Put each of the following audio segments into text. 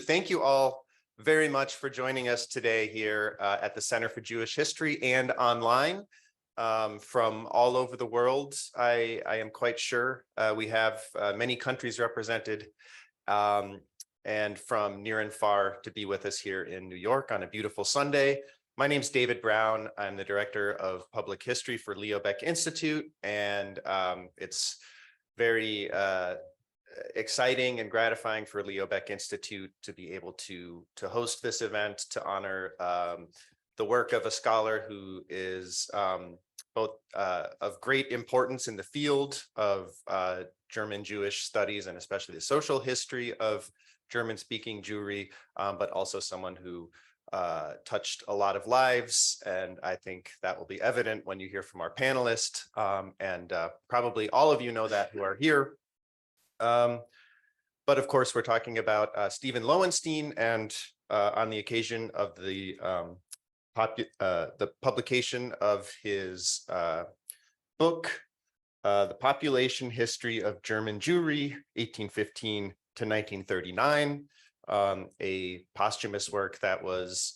Thank you all very much for joining us today here at the Center for Jewish History and online from all over the world. I am quite sure we have many countries represented and from near and far to be with us here in New York on a beautiful Sunday. My name's David Brown. I'm the Director of Public History for Leo Baeck Institute, and it's very exciting and gratifying for Leo Baeck Institute to be able to host this event to honor the work of a scholar who is both of great importance in the field of German Jewish studies and especially the social history of German-speaking Jewry, but also someone who touched a lot of lives, and I think that will be evident when you hear from our panelists, and probably all of you know that who are here. But of course, we're talking about Steven Lowenstein, and on the occasion of the publication of his book, The Population History of German Jewry, 1815 to 1939, a posthumous work that was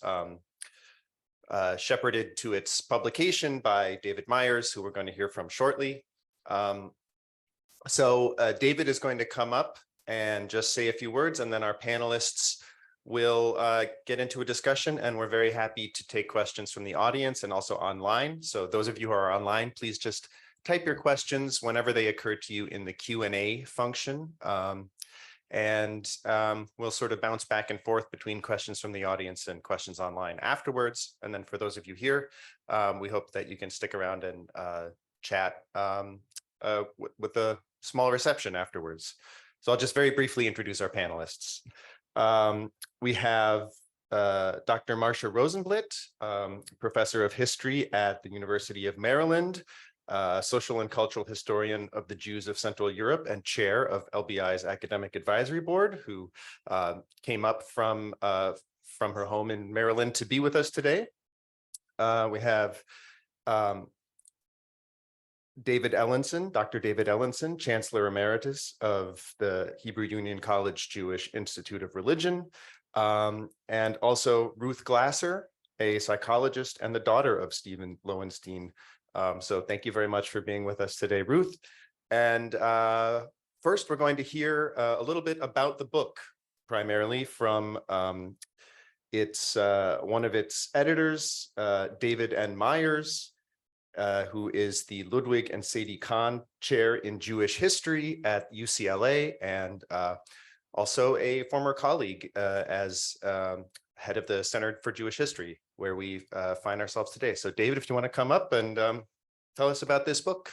shepherded to its publication by David Myers, who we're going to hear from shortly. So David is going to come up and just say a few words, and then our panelists will get into a discussion, and we're very happy to take questions from the audience and also online. So those of you who are online, please just type your questions whenever they occur to you in the Q&A function. And we'll sort of bounce back and forth between questions from the audience and questions online afterwards. And then for those of you here, we hope that you can stick around and chat with a small reception afterwards. So I'll just very briefly introduce our panelists. We have Dr. Marsha Rozenblit, Professor of History at the University of Maryland, social and cultural historian of the Jews of Central Europe and chair of LBI's Academic Advisory Board, who came up from her home in Maryland to be with us today. We have David Ellenson, Dr. David Ellenson, Chancellor Emeritus of the Hebrew Union College Jewish Institute of Religion, and also Ruth Glasser, a psychologist and the daughter of Steven Lowenstein. So thank you very much for being with us today, Ruth. And first, we're going to hear a little bit about the book, primarily from one of its editors, David N. Myers, who is the Ludwig and Sadie Kahn Chair in Jewish History at UCLA, and also a former colleague as head of the Center for Jewish History, where we find ourselves today. So David, if you want to come up and tell us about this book.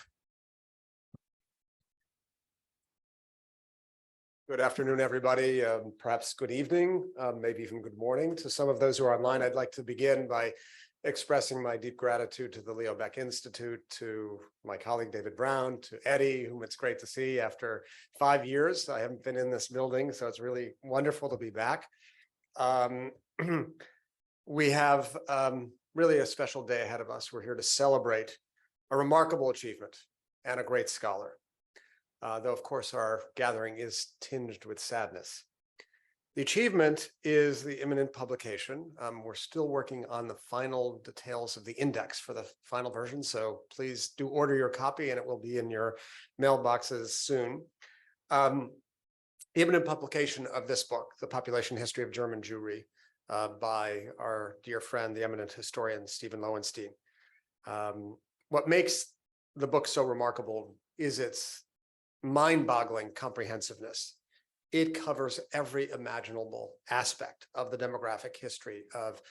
Good afternoon, everybody. Perhaps good evening, maybe even good morning to some of those who are online. I'd like to begin by expressing my deep gratitude to the Leo Baeck Institute, to my colleague David Brown, to Eddie, whom it's great to see after 5 years. I haven't been in this building, so it's really wonderful to be back. We have really a special day ahead of us. We're here to celebrate a remarkable achievement and a great scholar, though of course our gathering is tinged with sadness. The achievement is the imminent publication. We're still working on the final details of the index for the final version, so please do order your copy and it will be in your mailboxes soon. The imminent publication of this book, The Population History of German Jewry, by our dear friend, the eminent historian, Steven Lowenstein. What makes the book so remarkable is its mind-boggling comprehensiveness. It covers every imaginable aspect of the demographic history of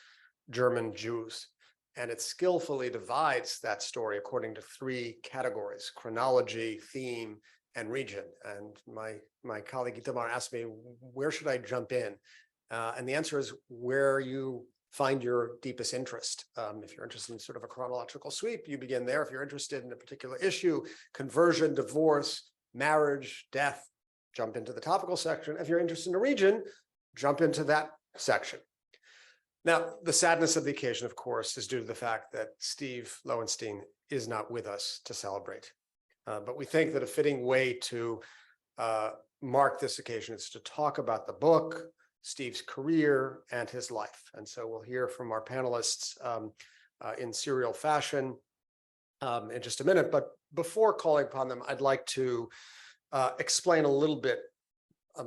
German Jews, and it skillfully divides that story according to 3 categories: chronology, theme, and region. And my colleague Itamar asked me, where should I jump in? And the answer is where you find your deepest interest. If you're interested in sort of a chronological sweep, you begin there. If you're interested in a particular issue, conversion, divorce, marriage, death, jump into the topical section. If you're interested in a region, jump into that section. Now, the sadness of the occasion, of course, is due to the fact that Steve Lowenstein is not with us to celebrate. But we think that a fitting way to mark this occasion is to talk about the book, Steve's career and his life. And so we'll hear from our panelists in serial fashion in just a minute. But before calling upon them, I'd like to explain a little bit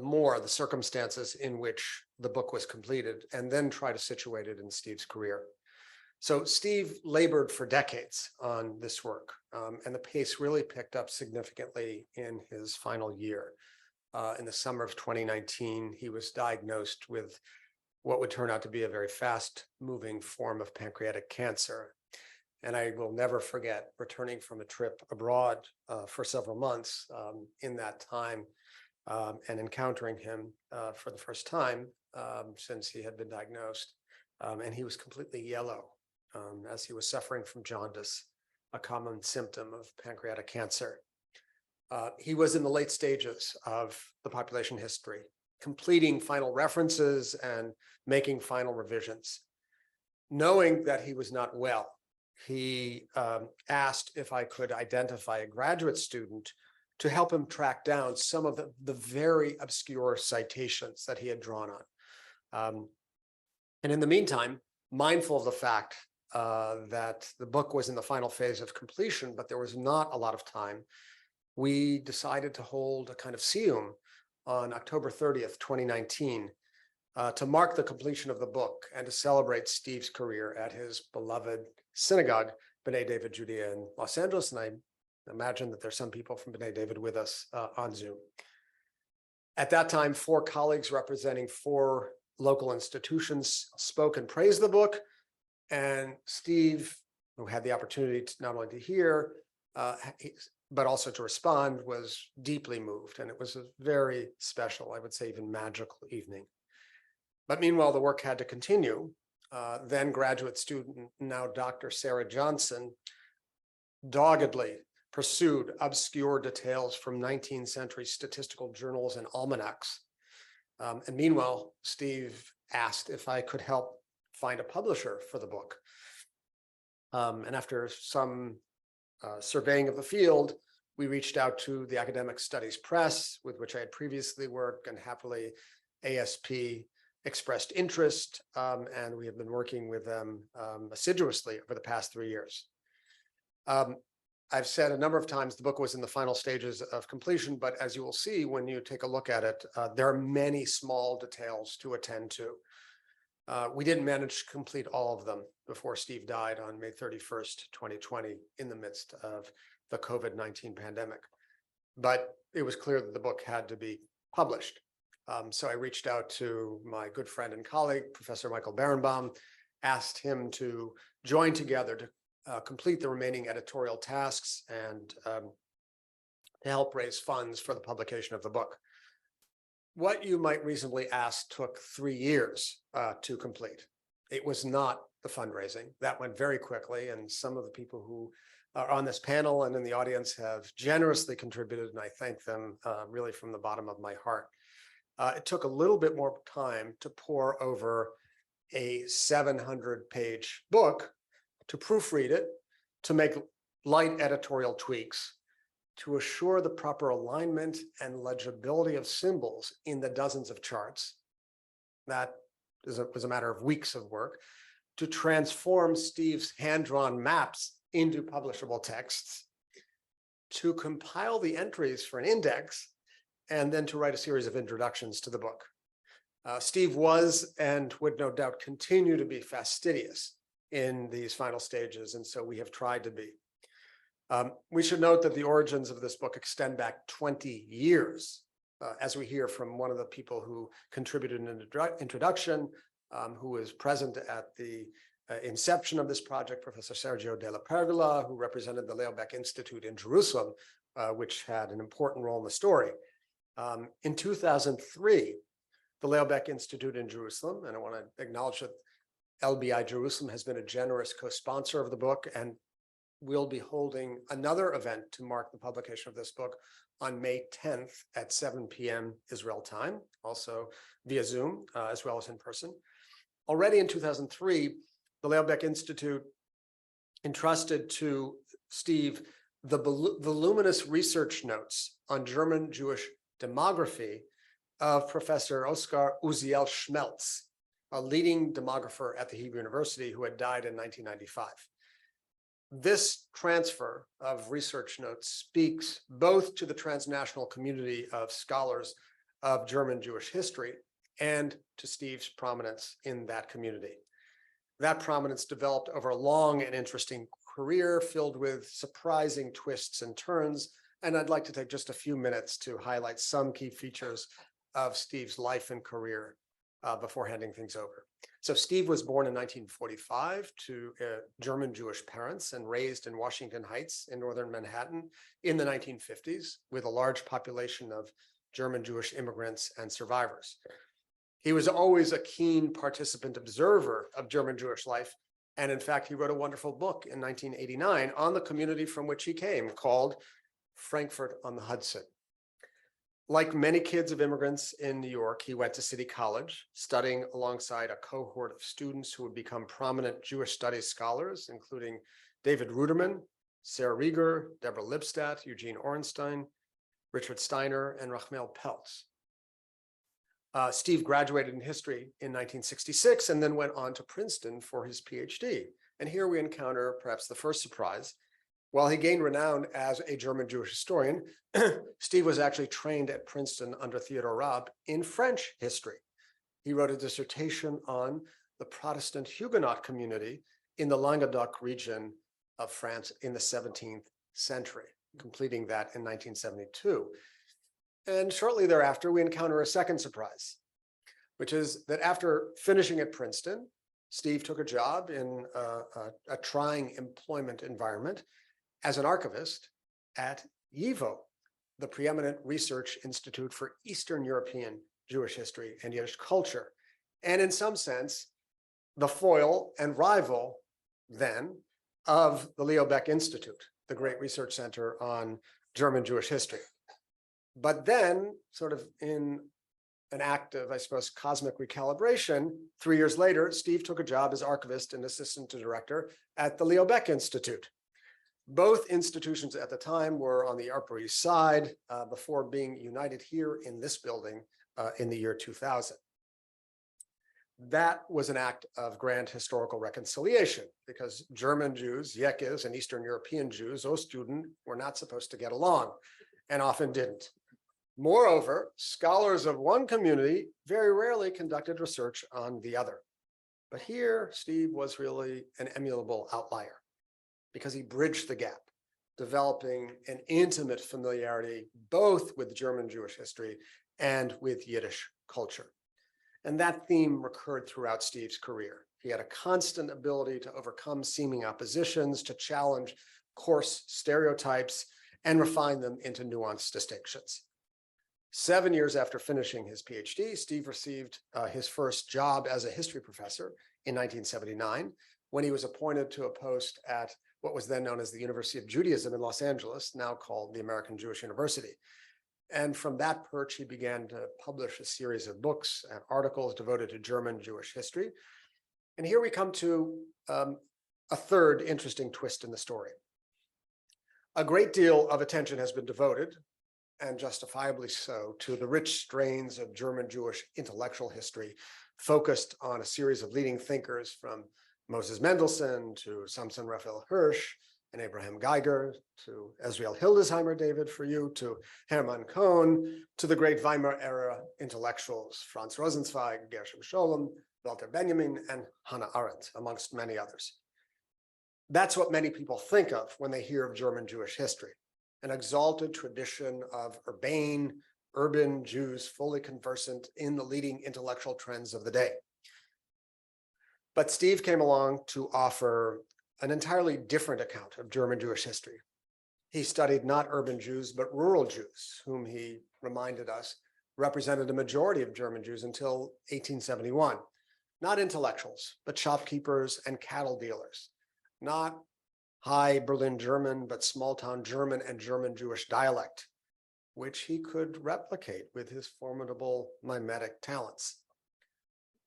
more the circumstances in which the book was completed, and then try to situate it in Steve's career. So Steve labored for decades on this work, and the pace really picked up significantly in his final year. In the summer of 2019, he was diagnosed with what would turn out to be a very fast-moving form of pancreatic cancer. And I will never forget returning from a trip abroad for several months in that time and encountering him for the first time since he had been diagnosed. And he was completely yellow as he was suffering from jaundice, a common symptom of pancreatic cancer. He was in the late stages of the population history, completing final references and making final revisions. Knowing that he was not well, he asked if I could identify a graduate student to help him track down some of the very obscure citations that he had drawn on. And in the meantime, mindful of the fact that the book was in the final phase of completion, but there was not a lot of time, we decided to hold a kind of siyum on October 30th, 2019, to mark the completion of the book and to celebrate Steve's career at his beloved synagogue, B'nai David Judea in Los Angeles. And I imagine that there's some people from B'nai David with us on Zoom. At that time, 4 colleagues representing 4 local institutions spoke and praised the book. And Steve, who had the opportunity to not only to hear, but also to respond, was deeply moved. And it was a very special, I would say even magical evening. But meanwhile, the work had to continue. Then graduate student, now Dr. Sarah Johnson, doggedly pursued obscure details from 19th century statistical journals and almanacs. And meanwhile, Steve asked if I could help find a publisher for the book. And after some surveying of the field, we reached out to the Academic Studies Press, with which I had previously worked, and happily ASP expressed interest, and we have been working with them assiduously over the past 3 years. I've said a number of times the book was in the final stages of completion, but as you will see when you take a look at it, there are many small details to attend to. We didn't manage to complete all of them before Steve died on May 31st, 2020, in the midst of the COVID-19 pandemic. But it was clear that the book had to be published. So I reached out to my good friend and colleague, Professor Michael Berenbaum, asked him to join together to complete the remaining editorial tasks and to help raise funds for the publication of the book. What you might reasonably ask took 3 years to complete. It was not the fundraising. That went very quickly, and some of the people who are on this panel and in the audience have generously contributed, and I thank them really from the bottom of my heart. It took a little bit more time to pore over a 700-page book, to proofread it, to make light editorial tweaks, to assure the proper alignment and legibility of symbols in the dozens of charts. That was a matter of weeks of work, to transform Steve's hand-drawn maps into publishable texts, to compile the entries for an index, and then to write a series of introductions to the book. Steve was, and would no doubt continue to be, fastidious in these final stages, and so we have tried to be. We should note that the origins of this book extend back 20 years, as we hear from one of the people who contributed an introduction, who was present at the inception of this project, Professor Sergio de la Pergola, who represented the Leobeck Institute in Jerusalem, which had an important role in the story. In 2003, the Leobeck Institute in Jerusalem, and I want to acknowledge that LBI Jerusalem has been a generous co-sponsor of the book, and we'll be holding another event to mark the publication of this book on May 10th at 7 p.m. Israel time, also via Zoom, as well as in person. Already in 2003, the Leobeck Institute entrusted to Steve the voluminous research notes on German Jewish demography of Professor Usiel Schmelz, a leading demographer at the Hebrew University who had died in 1995. This transfer of research notes speaks both to the transnational community of scholars of German Jewish history and to Steve's prominence in that community. That prominence developed over a long and interesting career filled with surprising twists and turns, and I'd like to take just a few minutes to highlight some key features of Steve's life and career before handing things over. So Steve was born in 1945 to German Jewish parents and raised in Washington Heights in northern Manhattan in the 1950s with a large population of German Jewish immigrants and survivors. He was always a keen participant observer of German Jewish life. And in fact, he wrote a wonderful book in 1989 on the community from which he came called Frankfurt on the Hudson. Like many kids of immigrants in New York, he went to City College, studying alongside a cohort of students who would become prominent Jewish studies scholars, including David Ruderman, Sarah Rieger, Deborah Lipstadt, Eugene Orenstein, Richard Steiner, and Rachmel Peltz. Steve graduated in history in 1966 and then went on to Princeton for his PhD. And here we encounter perhaps the first surprise. While he gained renown as a German Jewish historian, Steve was actually trained at Princeton under Theodore Raab in French history. He wrote a dissertation on the Protestant Huguenot community in the Languedoc region of France in the 17th century, completing that in 1972. And shortly thereafter, we encounter a second surprise, which is that after finishing at Princeton, Steve took a job in a trying employment environment as an archivist at YIVO, the preeminent research institute for Eastern European Jewish history and Yiddish culture, and in some sense, the foil and rival then of the Leo Baeck Institute, the great research center on German Jewish history. But then, sort of in an act of, I suppose, cosmic recalibration, 3 years later, Steve took a job as archivist and assistant director at the Leo Baeck Institute. Both institutions at the time were on the Upper East Side before being united here in this building in the year 2000. That was an act of grand historical reconciliation because German Jews, Yekes, and Eastern European Jews, Ostjuden, were not supposed to get along and often didn't. Moreover, scholars of one community very rarely conducted research on the other. But here, Steve was really an emulable outlier because he bridged the gap, developing an intimate familiarity both with German Jewish history and with Yiddish culture. And that theme recurred throughout Steve's career. He had a constant ability to overcome seeming oppositions, to challenge coarse stereotypes, and refine them into nuanced distinctions. 7 years after finishing his PhD, Steve received his first job as a history professor in 1979, when he was appointed to a post at what was then known as the University of Judaism in Los Angeles, now called the American Jewish University. And from that perch, he began to publish a series of books and articles devoted to German Jewish history. And here we come to a third interesting twist in the story. A great deal of attention has been devoted, and justifiably so, to the rich strains of German Jewish intellectual history, focused on a series of leading thinkers from Moses Mendelssohn to Samson Raphael Hirsch and Abraham Geiger, to Ezriel Hildesheimer, David, for you, to Hermann Cohn, to the great Weimar era intellectuals, Franz Rosenzweig, Gershom Scholem, Walter Benjamin, and Hannah Arendt, amongst many others. That's what many people think of when they hear of German Jewish history, an exalted tradition of urban Jews fully conversant in the leading intellectual trends of the day. But Steve came along to offer an entirely different account of German Jewish history. He studied not urban Jews, but rural Jews, whom he reminded us represented a majority of German Jews until 1871. Not intellectuals, but shopkeepers and cattle dealers. Not high Berlin German, but small town German and German Jewish dialect, which he could replicate with his formidable mimetic talents.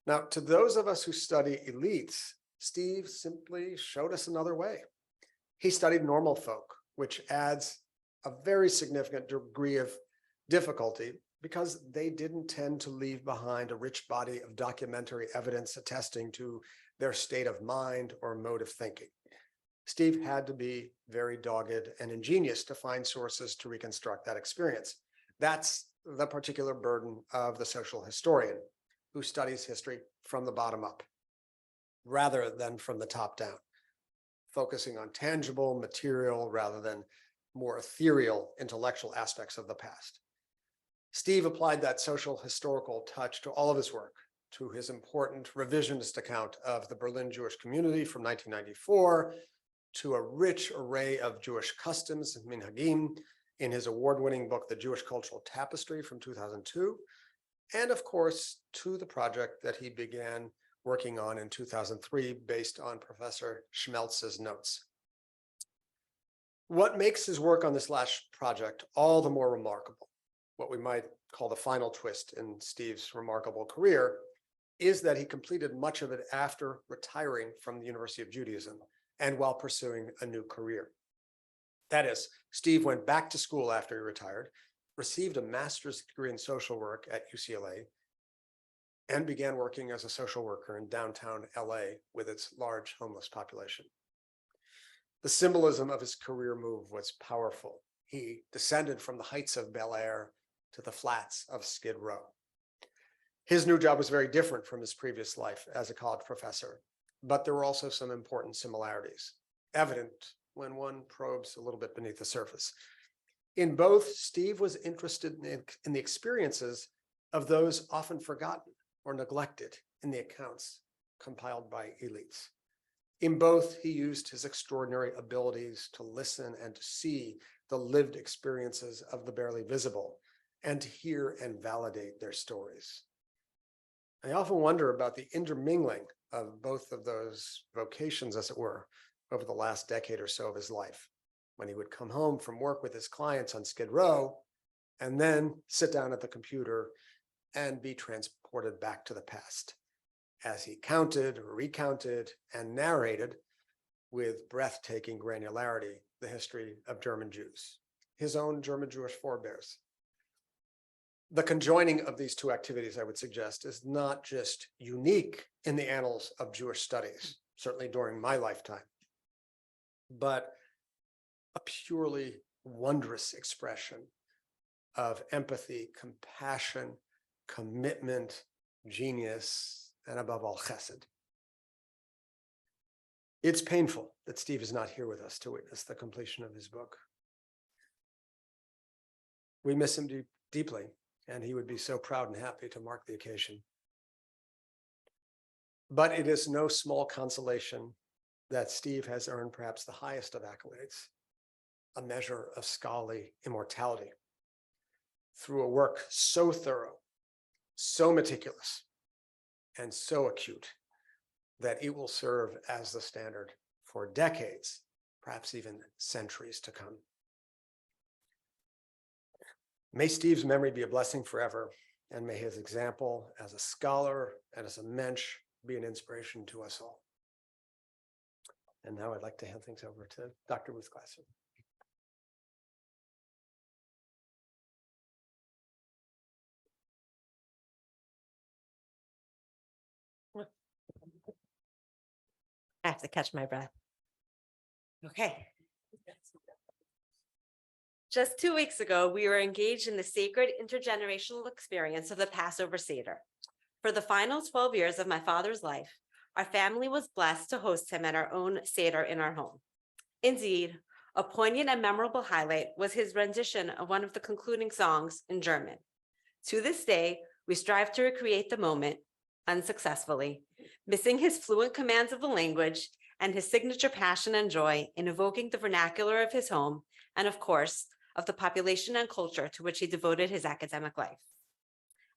Now, to those of us who study elites, Steve simply showed us another way. He studied normal folk, which adds a very significant degree of difficulty because they didn't tend to leave behind a rich body of documentary evidence attesting to their state of mind or mode of thinking. Steve had to be very dogged and ingenious to find sources to reconstruct that experience. That's the particular burden of the social historian who studies history from the bottom up, rather than from the top down, focusing on tangible, material, rather than more ethereal, intellectual aspects of the past. Steve applied that social historical touch to all of his work, to his important revisionist account of the Berlin Jewish community from 1994, to a rich array of Jewish customs and minhagim in his award-winning book, The Jewish Cultural Tapestry from 2002, and of course, to the project that he began working on in 2003 based on Professor Schmelz's notes. What makes his work on this last project all the more remarkable, what we might call the final twist in Steve's remarkable career, is that he completed much of it after retiring from the University of Judaism and while pursuing a new career. That is, Steve went back to school after he retired, received a master's degree in social work at UCLA, and began working as a social worker in downtown LA with its large homeless population. The symbolism of his career move was powerful. He descended from the heights of Bel Air to the flats of Skid Row. His new job was very different from his previous life as a college professor, but there were also some important similarities, evident when one probes a little bit beneath the surface. In both, Steve was interested in the experiences of those often forgotten or neglected in the accounts compiled by elites. In both, he used his extraordinary abilities to listen and to see the lived experiences of the barely visible and to hear and validate their stories. I often wonder about the intermingling of both of those vocations, as it were, over the last decade or so of his life, when he would come home from work with his clients on Skid Row and then sit down at the computer and be transported back to the past as he counted, recounted, and narrated with breathtaking granularity the history of German Jews, his own German Jewish forebears. The conjoining of these two activities, I would suggest, is not just unique in the annals of Jewish studies, certainly during my lifetime, but a purely wondrous expression of empathy, compassion, commitment, genius, and above all, chesed. It's painful that Steve is not here with us to witness the completion of his book. We miss him deeply, and he would be so proud and happy to mark the occasion. But it is no small consolation that Steve has earned perhaps the highest of accolades, a measure of scholarly immortality, through a work so thorough, so meticulous, and so acute that it will serve as the standard for decades, perhaps even centuries to come. May Steve's memory be a blessing forever, and may his example as a scholar and as a mensch be an inspiration to us all. And now I'd like to hand things over to Dr. Ruth Glasser. I have to catch my breath. Okay. Just 2 weeks ago, we were engaged in the sacred intergenerational experience of the Passover Seder. For the final 12 years of my father's life, our family was blessed to host him at our own Seder in our home. Indeed, a poignant and memorable highlight was his rendition of one of the concluding songs in German. To this day, we strive to recreate the moment, unsuccessfully, missing his fluent commands of the language and his signature passion and joy in evoking the vernacular of his home and, of course, of the population and culture to which he devoted his academic life.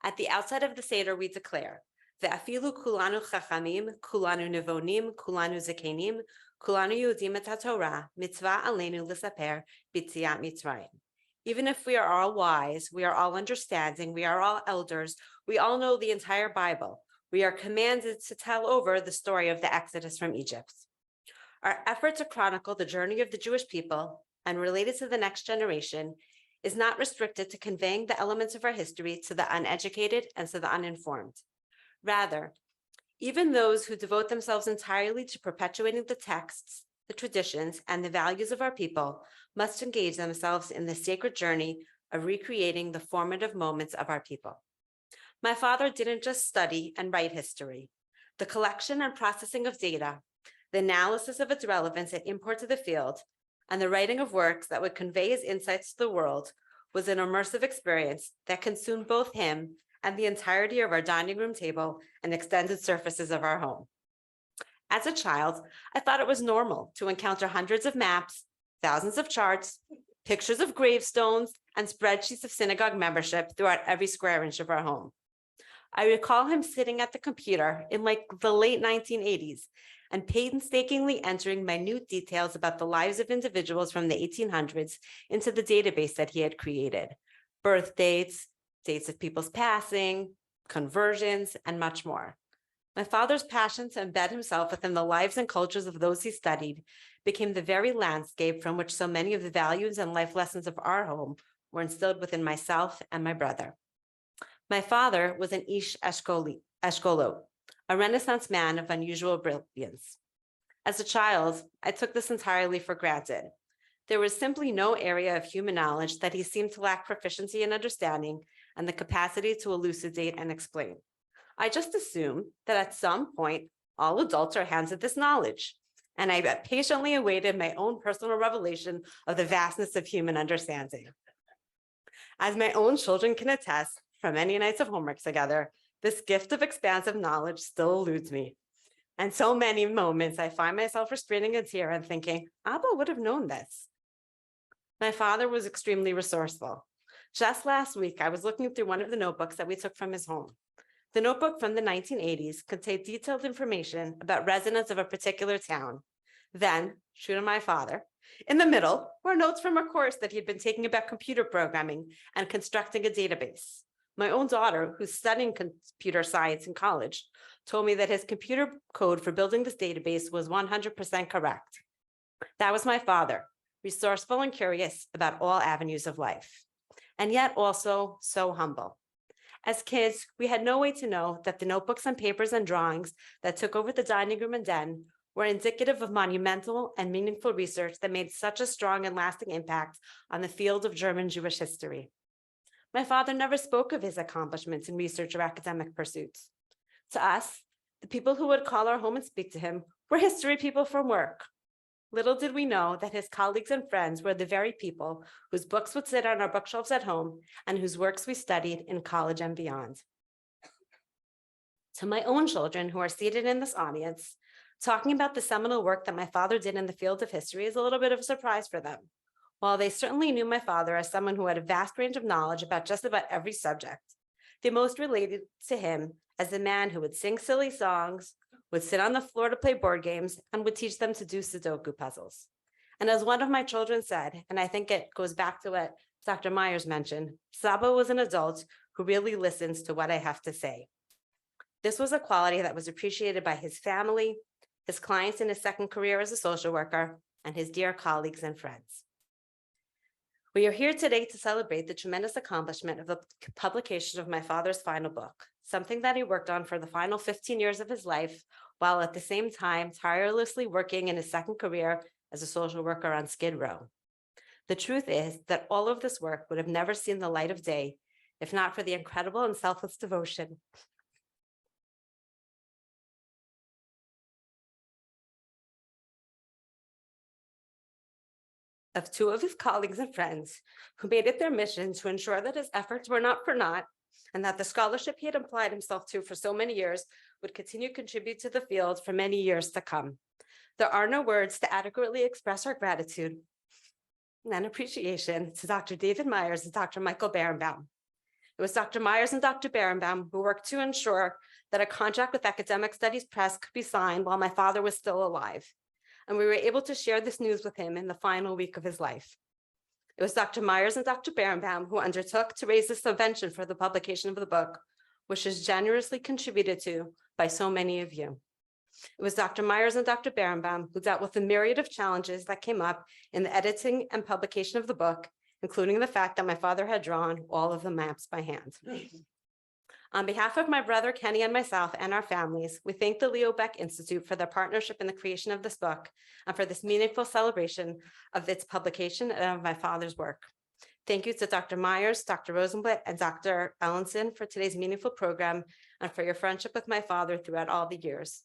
At the outset of the Seder, we declare, Ve'afilu kulanu chachamim, kulanu nevonim, kulanu zekenim, kulanu yodim et haTorah, mitzvah aleinu l'saper b'tziat Mitzrayim. Even if we are all wise, we are all understanding, we are all elders, we all know the entire Bible, we are commanded to tell over the story of the Exodus from Egypt. Our effort to chronicle the journey of the Jewish people and relate it to the next generation is not restricted to conveying the elements of our history to the uneducated and to the uninformed. Rather, even those who devote themselves entirely to perpetuating the texts, the traditions, and the values of our people must engage themselves in the sacred journey of recreating the formative moments of our people. My father didn't just study and write history. The collection and processing of data, the analysis of its relevance and import to the field, and the writing of works that would convey his insights to the world was an immersive experience that consumed both him and the entirety of our dining room table and extended surfaces of our home. As a child, I thought it was normal to encounter hundreds of maps, thousands of charts, pictures of gravestones, and spreadsheets of synagogue membership throughout every square inch of our home. I recall him sitting at the computer in like the late 1980s and painstakingly entering minute details about the lives of individuals from the 1800s into the database that he had created: birth dates, dates of people's passing, conversions, and much more. My father's passion to embed himself within the lives and cultures of those he studied became the very landscape from which so many of the values and life lessons of our home were instilled within myself and my brother. My father was an Ish Eshkolot, a Renaissance man of unusual brilliance. As a child, I took this entirely for granted. There was simply no area of human knowledge that he seemed to lack proficiency in understanding and the capacity to elucidate and explain. I just assumed that at some point, all adults are handed this knowledge, and I patiently awaited my own personal revelation of the vastness of human understanding. As my own children can attest, from many nights of homework together, this gift of expansive knowledge still eludes me. And so many moments I find myself restraining a tear and thinking, Abba would have known this. My father was extremely resourceful. Just last week, I was looking through one of the notebooks that we took from his home. The notebook from the 1980s contained detailed information about residents of a particular town. Then, true to my father, in the middle were notes from a course that he had been taking about computer programming and constructing a database. My own daughter, who's studying computer science in college, told me that his computer code for building this database was 100% correct. That was my father, resourceful and curious about all avenues of life, and yet also so humble. As kids, we had no way to know that the notebooks and papers and drawings that took over the dining room and den were indicative of monumental and meaningful research that made such a strong and lasting impact on the field of German Jewish history. My father never spoke of his accomplishments in research or academic pursuits. To us, the people who would call our home and speak to him were history people from work. Little did we know that his colleagues and friends were the very people whose books would sit on our bookshelves at home and whose works we studied in college and beyond. To my own children who are seated in this audience, talking about the seminal work that my father did in the field of history is a little bit of a surprise for them. While they certainly knew my father as someone who had a vast range of knowledge about just about every subject, they most related to him as the man who would sing silly songs, would sit on the floor to play board games, and would teach them to do Sudoku puzzles. And as one of my children said, and I think it goes back to what Dr. Myers mentioned, Saba was an adult who really listens to what I have to say. This was a quality that was appreciated by his family, his clients in his second career as a social worker, and his dear colleagues and friends. We are here today to celebrate the tremendous accomplishment of the publication of my father's final book, something that he worked on for the final 15 years of his life, while at the same time tirelessly working in his second career as a social worker on Skid Row. The truth is that all of this work would have never seen the light of day if not for the incredible and selfless devotion of two of his colleagues and friends who made it their mission to ensure that his efforts were not for naught and that the scholarship he had applied himself to for so many years would continue to contribute to the field for many years to come. There are no words to adequately express our gratitude and appreciation to Dr. David Myers and Dr. Michael Berenbaum. It was Dr. Myers and Dr. Berenbaum who worked to ensure that a contract with Academic Studies Press could be signed while my father was still alive. And we were able to share this news with him in the final week of his life. It was Dr. Myers and Dr. Berenbaum who undertook to raise the subvention for the publication of the book, which is generously contributed to by so many of you. It was Dr. Myers and Dr. Berenbaum who dealt with the myriad of challenges that came up in the editing and publication of the book including the fact that my father had drawn all of the maps by hand. On behalf of my brother Kenny and myself and our families, we thank the Leo Baeck Institute for their partnership in the creation of this book and for this meaningful celebration of its publication and of my father's work. Thank you to Dr. Myers, Dr. Rozenblit, and Dr. Ellenson for today's meaningful program and for your friendship with my father throughout all the years.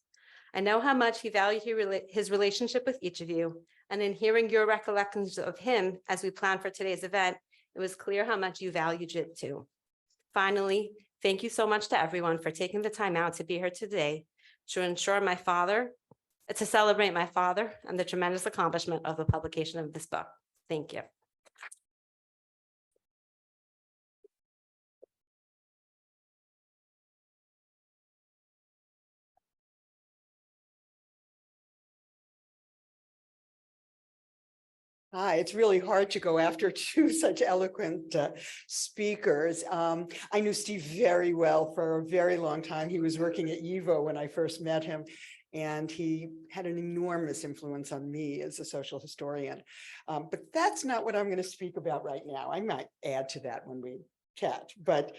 I know how much he valued his relationship with each of you, and in hearing your recollections of him as we planned for today's event, it was clear how much you valued it too. Finally, thank you so much to everyone for taking the time out to be here today to celebrate my father and the tremendous accomplishment of the publication of this book. Thank you. Hi, it's really hard to go after two such eloquent speakers. I knew Steve very well for a very long time. He was working at YIVO when I first met him, and he had an enormous influence on me as a social historian. But that's not what I'm going to speak about right now. I might add to that when we chat, but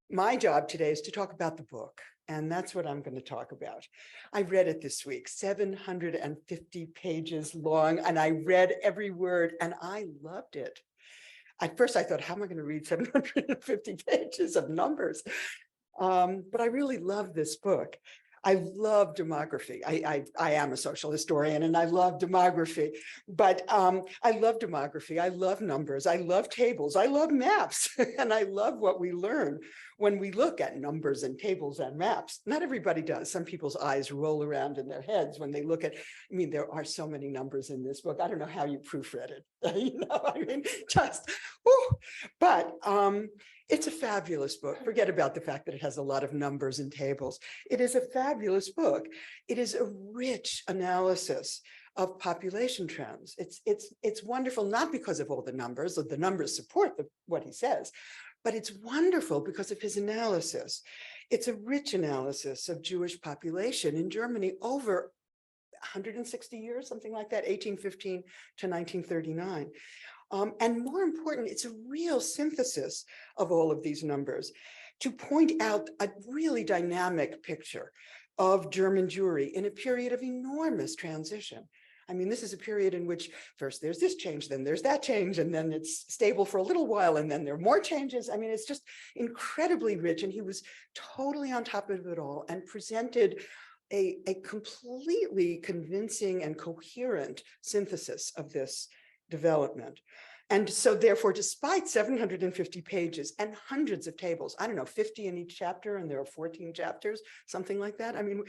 my job today is to talk about the book. And that's what I'm going to talk about. I read it this week, 750 pages long, and I read every word and I loved it. At first I thought, how am I going to read 750 pages of numbers? But I really love this book. I love demography. I am a social historian and I love demography, but I love demography. I love numbers. I love tables. I love maps. And I love what we learn when we look at numbers and tables and maps. Not everybody does. Some people's eyes roll around in their heads when they look at, I mean, there are so many numbers in this book. I don't know how you proofread it. But it's a fabulous book. Forget about the fact that it has a lot of numbers and tables. It is a fabulous book. It is a rich analysis of population trends. It's wonderful, not because of all the numbers, or the numbers support what he says, but it's wonderful because of his analysis. It's a rich analysis of Jewish population in Germany over 160 years, something like that, 1815 to 1939. And more important, it's a real synthesis of all of these numbers to point out a really dynamic picture of German Jewry in a period of enormous transition. I mean, this is a period in which first there's this change, then there's that change, and then it's stable for a little while, and then there are more changes. I mean, it's just incredibly rich, and he was totally on top of it all and presented a completely convincing and coherent synthesis of this development. And so therefore, despite 750 pages and hundreds of tables, I don't know, 50 in each chapter, and there are 14 chapters, something like that. I mean,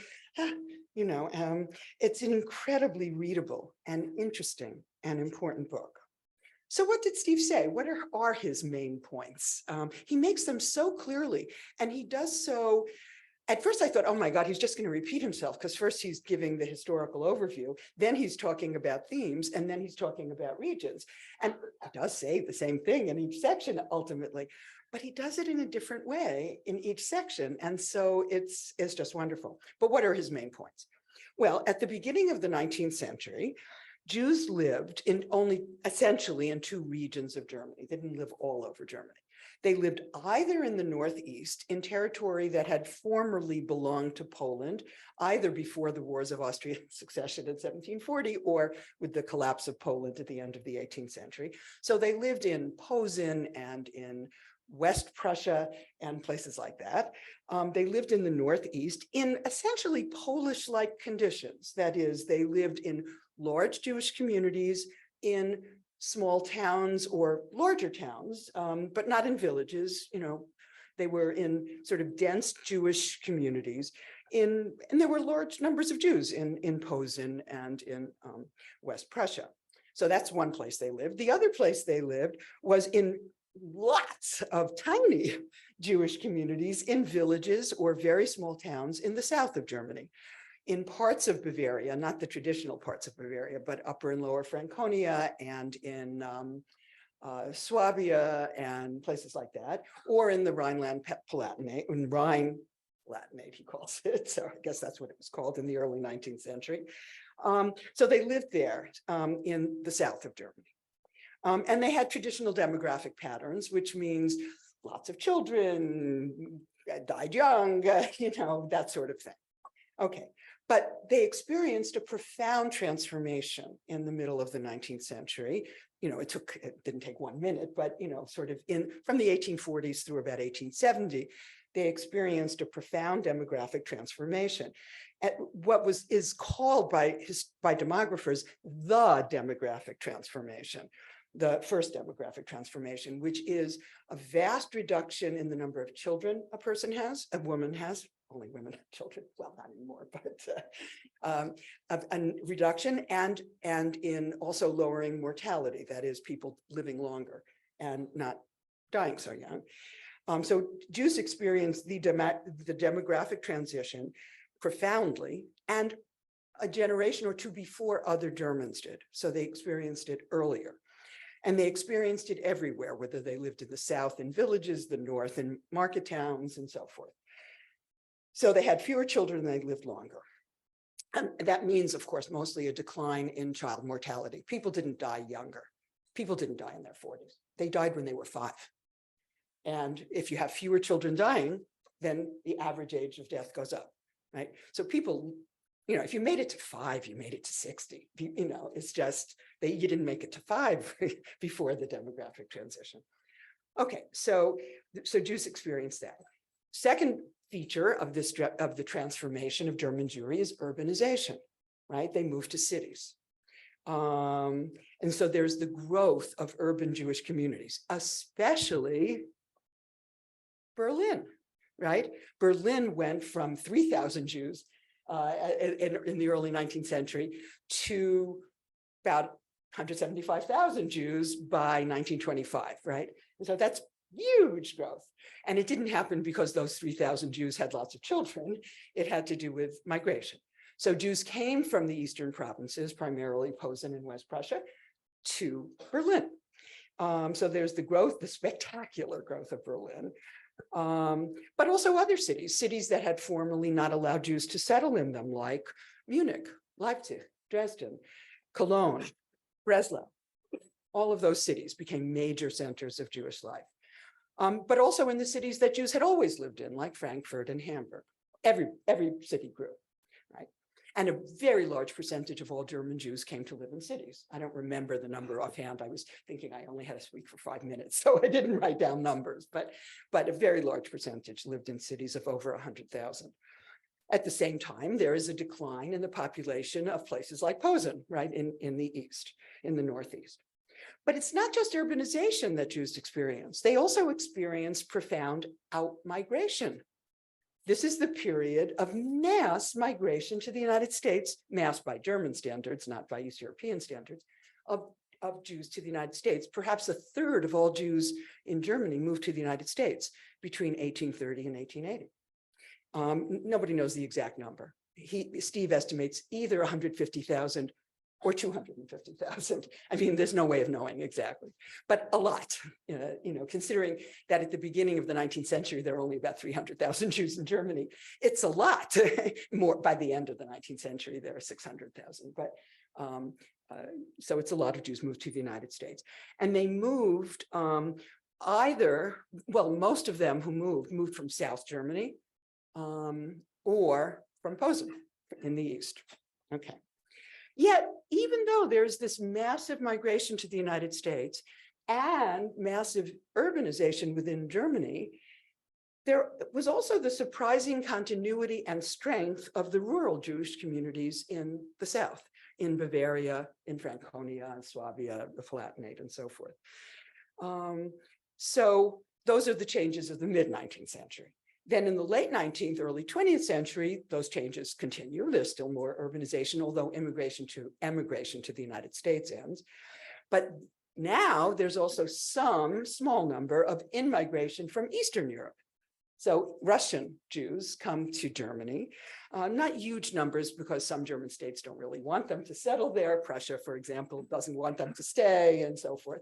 it's an incredibly readable and interesting and important book. So what did Steve say? What are his main points? He makes them so clearly, and he does so. At first I thought, oh my God, he's just going to repeat himself, because first he's giving the historical overview, then he's talking about themes, and then he's talking about regions. And he does say the same thing in each section ultimately, but he does it in a different way in each section. And so it's just wonderful. But what are his main points? Well, at the beginning of the 19th century, Jews lived essentially in two regions of Germany. They didn't live all over Germany. They lived either in the Northeast, in territory that had formerly belonged to Poland, either before the Wars of Austrian Succession in 1740 or with the collapse of Poland at the end of the 18th century. So they lived in Posen and in West Prussia and places like that. They lived in the Northeast in essentially Polish-like conditions. That is, they lived in large Jewish communities in small towns or larger towns, but not in villages. They were in sort of dense Jewish communities, and there were large numbers of Jews in Posen and in West Prussia. So that's one place they lived. The other place they lived was in lots of tiny Jewish communities in villages or very small towns in the south of Germany. In parts of Bavaria, not the traditional parts of Bavaria, but Upper and Lower Franconia and in Swabia and places like that, or in the Rhineland-Palatinate, in Rhine-Palatinate, he calls it. So I guess that's what it was called in the early 19th century. So they lived there in the south of Germany. And they had traditional demographic patterns, which means lots of children, died young, that sort of thing. Okay, but they experienced a profound transformation in the middle of the 19th century. It didn't take 1 minute, but sort of from the 1840s through about 1870, they experienced a profound demographic transformation. At what is called by demographers the demographic transformation, the first demographic transformation, which is a vast reduction in the number of children a person has, a woman has. Only women have children, well, not anymore, but a reduction and in also lowering mortality, that is, people living longer and not dying so young. So Jews experienced the demographic transition profoundly, and a generation or two before other Germans did. So they experienced it earlier. And they experienced it everywhere, whether they lived in the South in villages, the North in market towns, and so forth. So they had fewer children and they lived longer. And that means, of course, mostly a decline in child mortality. People didn't die younger. People didn't die in their 40s. They died when they were 5. And if you have fewer children dying, then the average age of death goes up, right? So people, if you made it to 5, you made it to 60. It's just that you didn't make it to 5 before the demographic transition. Okay, so Jews experienced that. Second feature of the transformation of German Jewry is urbanization, right? They moved to cities. And so there's the growth of urban Jewish communities, especially Berlin, right? Berlin went from 3,000 Jews in the early 19th century to about 175,000 Jews by 1925, right? And so that's huge growth. And it didn't happen because those 3,000 Jews had lots of children. It had to do with migration. So Jews came from the eastern provinces, primarily Posen and West Prussia, to Berlin. So there's the growth, the spectacular growth of Berlin, but also other cities that had formerly not allowed Jews to settle in them, like Munich, Leipzig, Dresden, Cologne, Breslau. All of those cities became major centers of Jewish life. But also in the cities that Jews had always lived in, like Frankfurt and Hamburg. Every city grew, right? And a very large percentage of all German Jews came to live in cities. I don't remember the number offhand. I was thinking I only had to speak for 5 minutes, so I didn't write down numbers, but a very large percentage lived in cities of over 100,000. At the same time, there is a decline in the population of places like Posen, right, in the east, in the northeast. But it's not just urbanization that Jews experience. They also experience profound out-migration. This is the period of mass migration to the United States, mass by German standards, not by East European standards, of Jews to the United States. Perhaps a third of all Jews in Germany moved to the United States between 1830 and 1880. Nobody knows the exact number. Steve estimates either 150,000 or 250,000. I mean, there's no way of knowing exactly, but a lot, considering that at the beginning of the 19th century, there were only about 300,000 Jews in Germany. It's a lot. More by the end of the 19th century, there are 600,000, but so it's a lot of Jews moved to the United States. And they moved most of them who moved from South Germany or from Posen in the East, okay. Yet, even though there's this massive migration to the United States and massive urbanization within Germany, there was also the surprising continuity and strength of the rural Jewish communities in the South, in Bavaria, in Franconia, and Swabia, the Palatinate, and so forth. So those are the changes of the mid-19th century. Then in the late 19th, early 20th century, those changes continue. There's still more urbanization, although emigration to the United States ends. But now there's also some small number of in-migration from Eastern Europe. So Russian Jews come to Germany, not huge numbers because some German states don't really want them to settle there. Prussia, for example, doesn't want them to stay and so forth.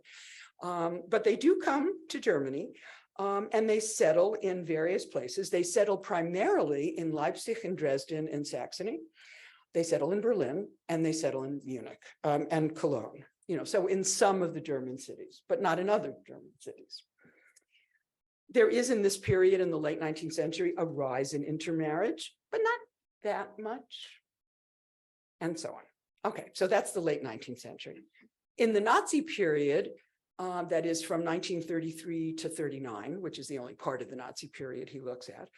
But they do come to Germany. And they settle in various places. They settle primarily in Leipzig and Dresden and Saxony. They settle in Berlin, and they settle in Munich and Cologne, so in some of the German cities, but not in other German cities. There is in this period in the late 19th century a rise in intermarriage, but not that much, and so on. Okay, so that's the late 19th century. In the Nazi period, that is from 1933 to 39, which is the only part of the Nazi period he looks at,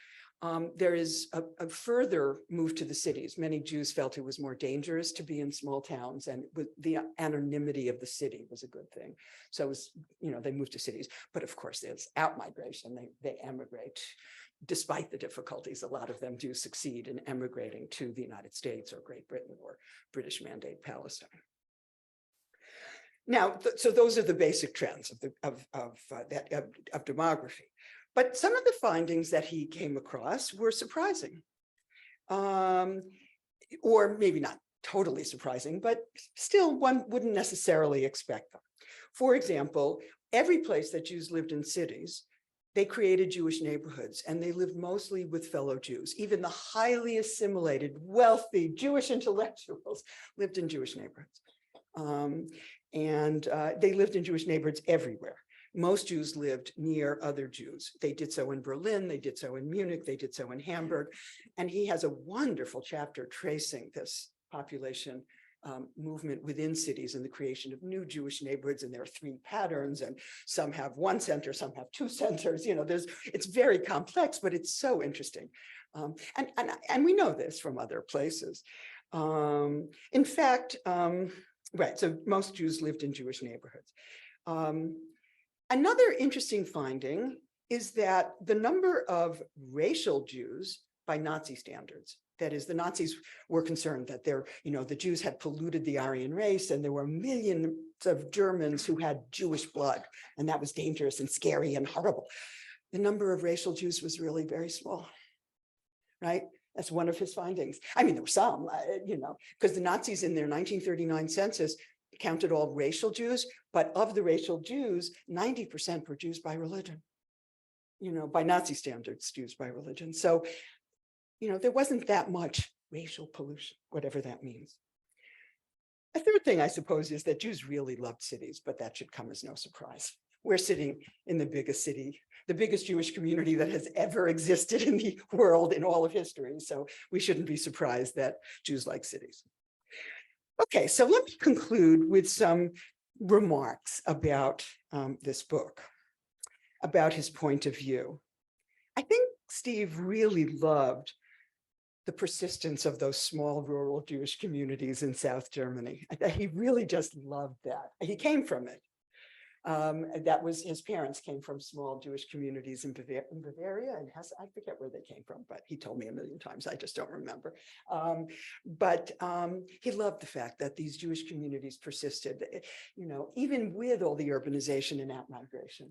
there is a further move to the cities. Many Jews felt it was more dangerous to be in small towns, and the anonymity of the city was a good thing. So it was, they moved to cities. But of course, there's out-migration. They emigrate. Despite the difficulties, a lot of them do succeed in emigrating to the United States or Great Britain or British Mandate Palestine. Now, so those are the basic trends of demography. But some of the findings that he came across were surprising, or maybe not totally surprising, but still one wouldn't necessarily expect them. For example, every place that Jews lived in cities, they created Jewish neighborhoods, and they lived mostly with fellow Jews. Even the highly assimilated, wealthy Jewish intellectuals lived in Jewish neighborhoods. They lived in Jewish neighborhoods everywhere. Most Jews lived near other Jews. They did so in Berlin, they did so in Munich, they did so in Hamburg. And he has a wonderful chapter tracing this population movement within cities and the creation of new Jewish neighborhoods. And there are 3 patterns, and some have 1 center, some have 2 centers. It's very complex, but it's so interesting. And we know this from other places. In fact, right, so most Jews lived in Jewish neighborhoods. Another interesting finding is that the number of racial Jews by Nazi standards, that is, the Nazis were concerned that the Jews had polluted the Aryan race, and there were millions of Germans who had Jewish blood, and that was dangerous and scary and horrible. The number of racial Jews was really very small, right? That's one of his findings. I mean, there were some, because the Nazis in their 1939 census counted all racial Jews, but of the racial Jews, 90% were Jews by religion, by Nazi standards, Jews by religion. So, there wasn't that much racial pollution, whatever that means. A third thing, I suppose, is that Jews really loved cities, but that should come as no surprise. We're sitting in the biggest city, the biggest Jewish community that has ever existed in the world in all of history. So we shouldn't be surprised that Jews like cities. Okay, so let me conclude with some remarks about this book, about his point of view. I think Steve really loved the persistence of those small rural Jewish communities in South Germany. He really just loved that. He came from it. His parents came from small Jewish communities in Bavaria and Hesse. I forget where they came from, but he told me a million times. I just don't remember. But he loved the fact that these Jewish communities persisted, even with all the urbanization and outmigration.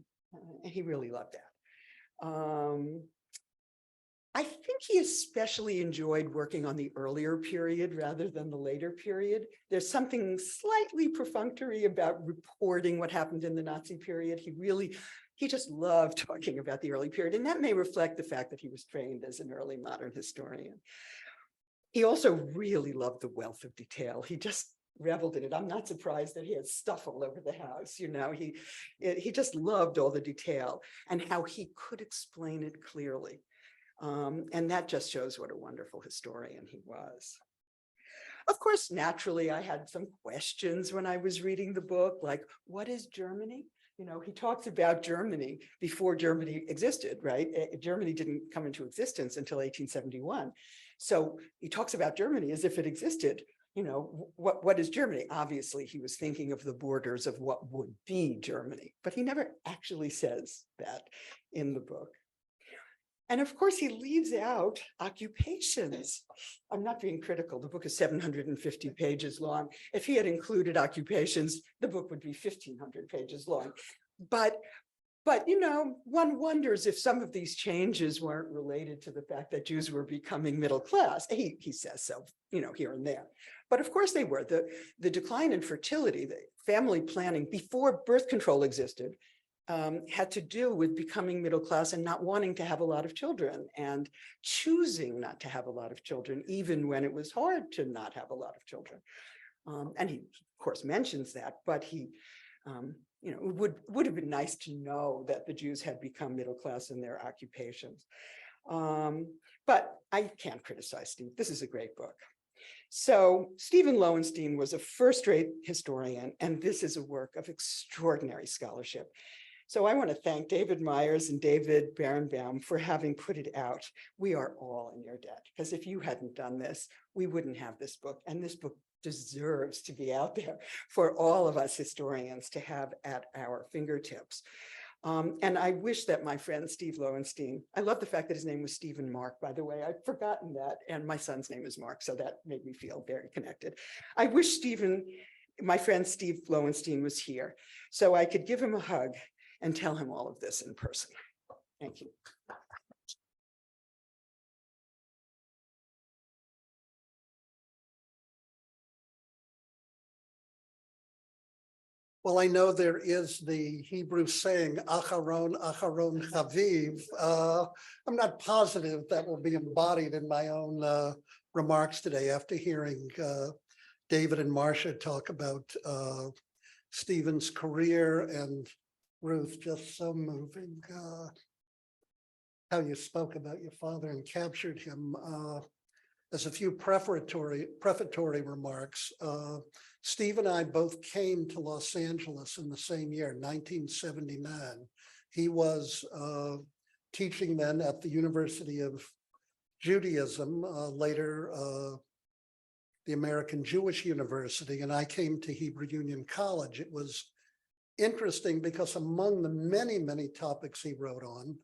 He really loved that. I think he especially enjoyed working on the earlier period rather than the later period. There's something slightly perfunctory about reporting what happened in the Nazi period. He just loved talking about the early period, and that may reflect the fact that he was trained as an early modern historian. He also really loved the wealth of detail. He just reveled in it. I'm not surprised that he had stuff all over the house. He just loved all the detail and how he could explain it clearly. And that just shows what a wonderful historian he was. Of course, naturally, I had some questions when I was reading the book, like, what is Germany? He talks about Germany before Germany existed, right? Germany didn't come into existence until 1871. So he talks about Germany as if it existed. What is Germany? Obviously, he was thinking of the borders of what would be Germany, but he never actually says that in the book. And of course, he leaves out occupations. I'm not being critical. The book is 750 pages long. If he had included occupations, the book would be 1,500 pages long. But one wonders if some of these changes weren't related to the fact that Jews were becoming middle class. He says so, here and there. But of course they were. The decline in fertility, the family planning before birth control existed, had to do with becoming middle class and not wanting to have a lot of children and choosing not to have a lot of children, even when it was hard to not have a lot of children. And he, of course, mentions that, but he, it would have been nice to know that the Jews had become middle class in their occupations. But I can't criticize Steve. This is a great book. So Steven Lowenstein was a first-rate historian, and this is a work of extraordinary scholarship. So I want to thank David Myers and David Berenbaum for having put it out. We are all in your debt, because if you hadn't done this, we wouldn't have this book. And this book deserves to be out there for all of us historians to have at our fingertips. And I wish that my friend Steve Lowenstein, I love the fact that his name was Steven Mark, by the way, I'd forgotten that. And my son's name is Mark, so that made me feel very connected. I wish my friend Steve Lowenstein was here so I could give him a hug and tell him all of this in person. Thank you. Well, I know there is the Hebrew saying, Acharon, Acharon Chaviv. I'm not positive that will be embodied in my own remarks today after hearing David and Marsha talk about Stephen's career, and Ruth, just so moving how you spoke about your father and captured him. As a few prefatory remarks, Steve and I both came to Los Angeles in the same year, 1979. He was teaching then at the University of Judaism, later the American Jewish University, and I came to Hebrew Union College. It was interesting because among the many, many topics he wrote on,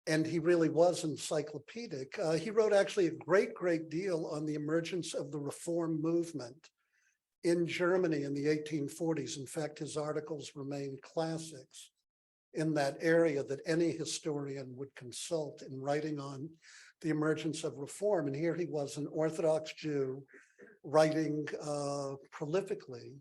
and he really was encyclopedic. He wrote actually a great deal on the emergence of the Reform movement in Germany in the 1840s. In fact, his articles remain classics in that area that any historian would consult in writing on the emergence of Reform. And here he was, an Orthodox Jew, writing prolifically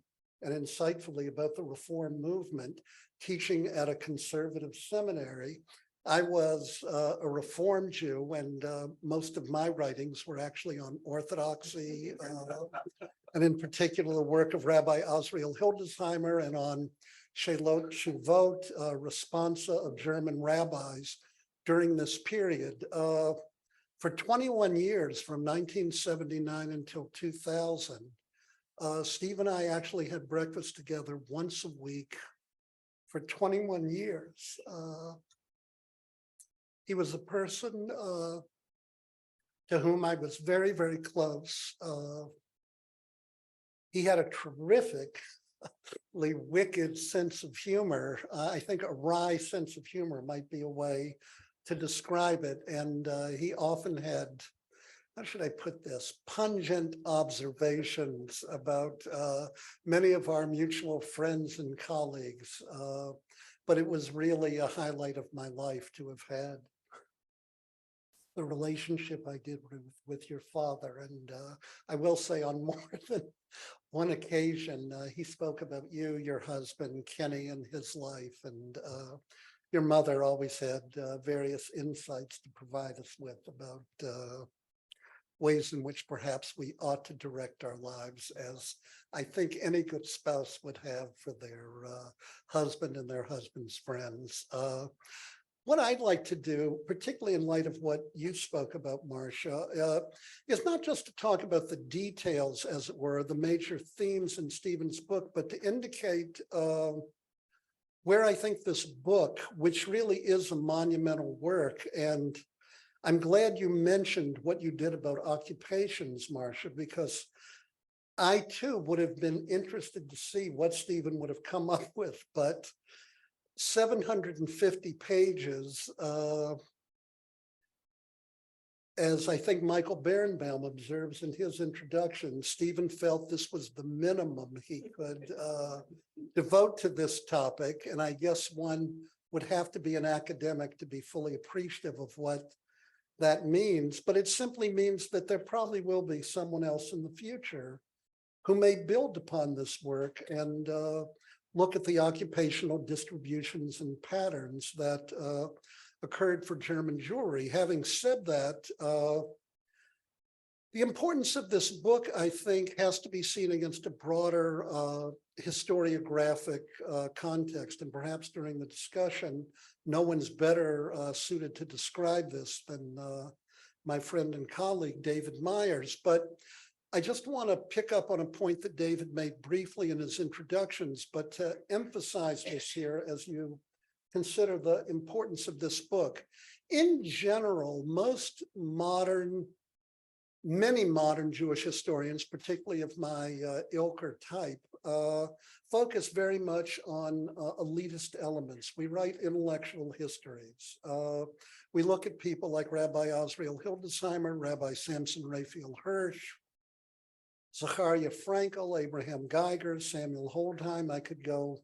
and insightfully about the Reform movement, teaching at a conservative seminary. I was a Reform Jew, and most of my writings were actually on Orthodoxy, and in particular the work of Rabbi Azriel Hildesheimer, and on Shelot Shuvot, responsa of German rabbis during this period. For 21 years, from 1979 until 2000, Steve and I actually had breakfast together once a week for 21 years. He was a person to whom I was very close. He had a terrifically wicked sense of humor. I think a wry sense of humor might be a way to describe it. And he often had, how should I put this, pungent observations about many of our mutual friends and colleagues. But it was really a highlight of my life to have had the relationship I did with your father. And I will say on more than one occasion, he spoke about you, your husband, Kenny, and his life. And your mother always had various insights to provide us with about ways in which perhaps we ought to direct our lives, as I think any good spouse would have for their husband and their husband's friends. What I'd like to do, particularly in light of what you spoke about, Marsha, is not just to talk about the details, as it were, the major themes in Stephen's book, but to indicate where I think this book, which really is a monumental work, and I'm glad you mentioned what you did about occupations, Marsha, because I too would have been interested to see what Stephen would have come up with, but 750 pages, as I think Michael Berenbaum observes in his introduction, Stephen felt this was the minimum he could devote to this topic. And I guess one would have to be an academic to be fully appreciative of what that means. But it simply means that there probably will be someone else in the future who may build upon this work and look at the occupational distributions and patterns that occurred for German Jewry. Having said that, The importance of this book, I think, has to be seen against a broader historiographic context, and perhaps during the discussion, no one's better suited to describe this than my friend and colleague, David Myers. But I just want to pick up on a point that David made briefly in his introductions, but to emphasize this here as you consider the importance of this book. In general, many modern Jewish historians, particularly of my ilk or type, focus very much on elitist elements. We write intellectual histories. We look at people like Rabbi Azriel Hildesheimer, Rabbi Samson Raphael Hirsch, Zachariah Frankel, Abraham Geiger, Samuel Holdheim. I could go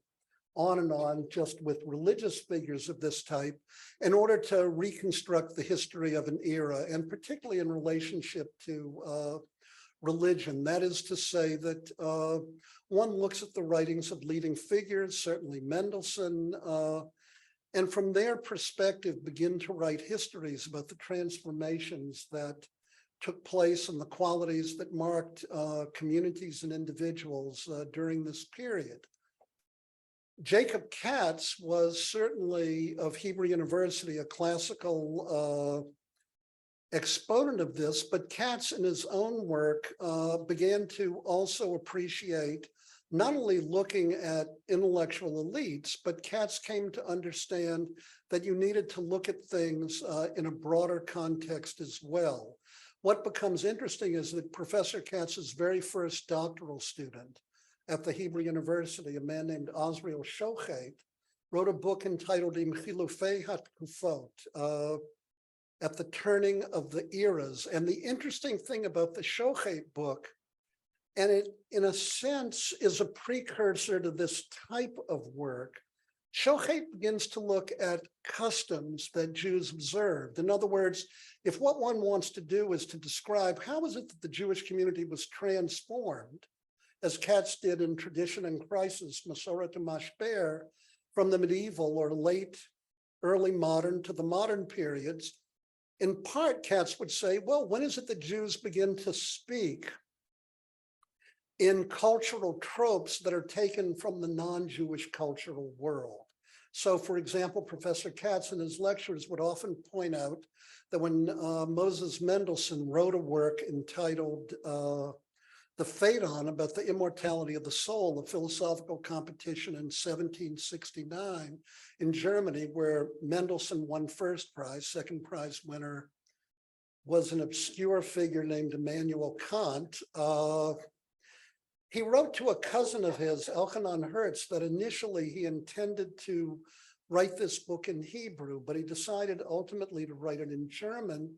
on just with religious figures of this type in order to reconstruct the history of an era, and particularly in relationship to religion. That is to say that one looks at the writings of leading figures, certainly Mendelssohn, and from their perspective begin to write histories about the transformations that took place and the qualities that marked communities and individuals during this period. Jacob Katz was certainly of Hebrew University, a classical exponent of this, but Katz in his own work began to also appreciate not only looking at intellectual elites, but Katz came to understand that you needed to look at things in a broader context as well. What becomes interesting is that Professor Katz's very first doctoral student at the Hebrew University, a man named Azriel Shochet, wrote a book entitled Im Chilufei HaTkufot, at the turning of the eras. And the interesting thing about the Shochet book, and it in a sense is a precursor to this type of work, Shochet begins to look at customs that Jews observed. In other words, if what one wants to do is to describe how is it that the Jewish community was transformed, as Katz did in Tradition and Crisis, Masoret and Mashber, from the medieval or late, early modern to the modern periods, in part, Katz would say, well, when is it that Jews begin to speak in cultural tropes that are taken from the non-Jewish cultural world? So, for example, Professor Katz in his lectures would often point out that when Moses Mendelssohn wrote a work entitled The Phaedon, about the immortality of the soul, a philosophical competition in 1769 in Germany, where Mendelssohn won first prize, second prize winner was an obscure figure named Immanuel Kant. He wrote to a cousin of his, Elchanan Hertz, that initially he intended to write this book in Hebrew, but he decided ultimately to write it in German.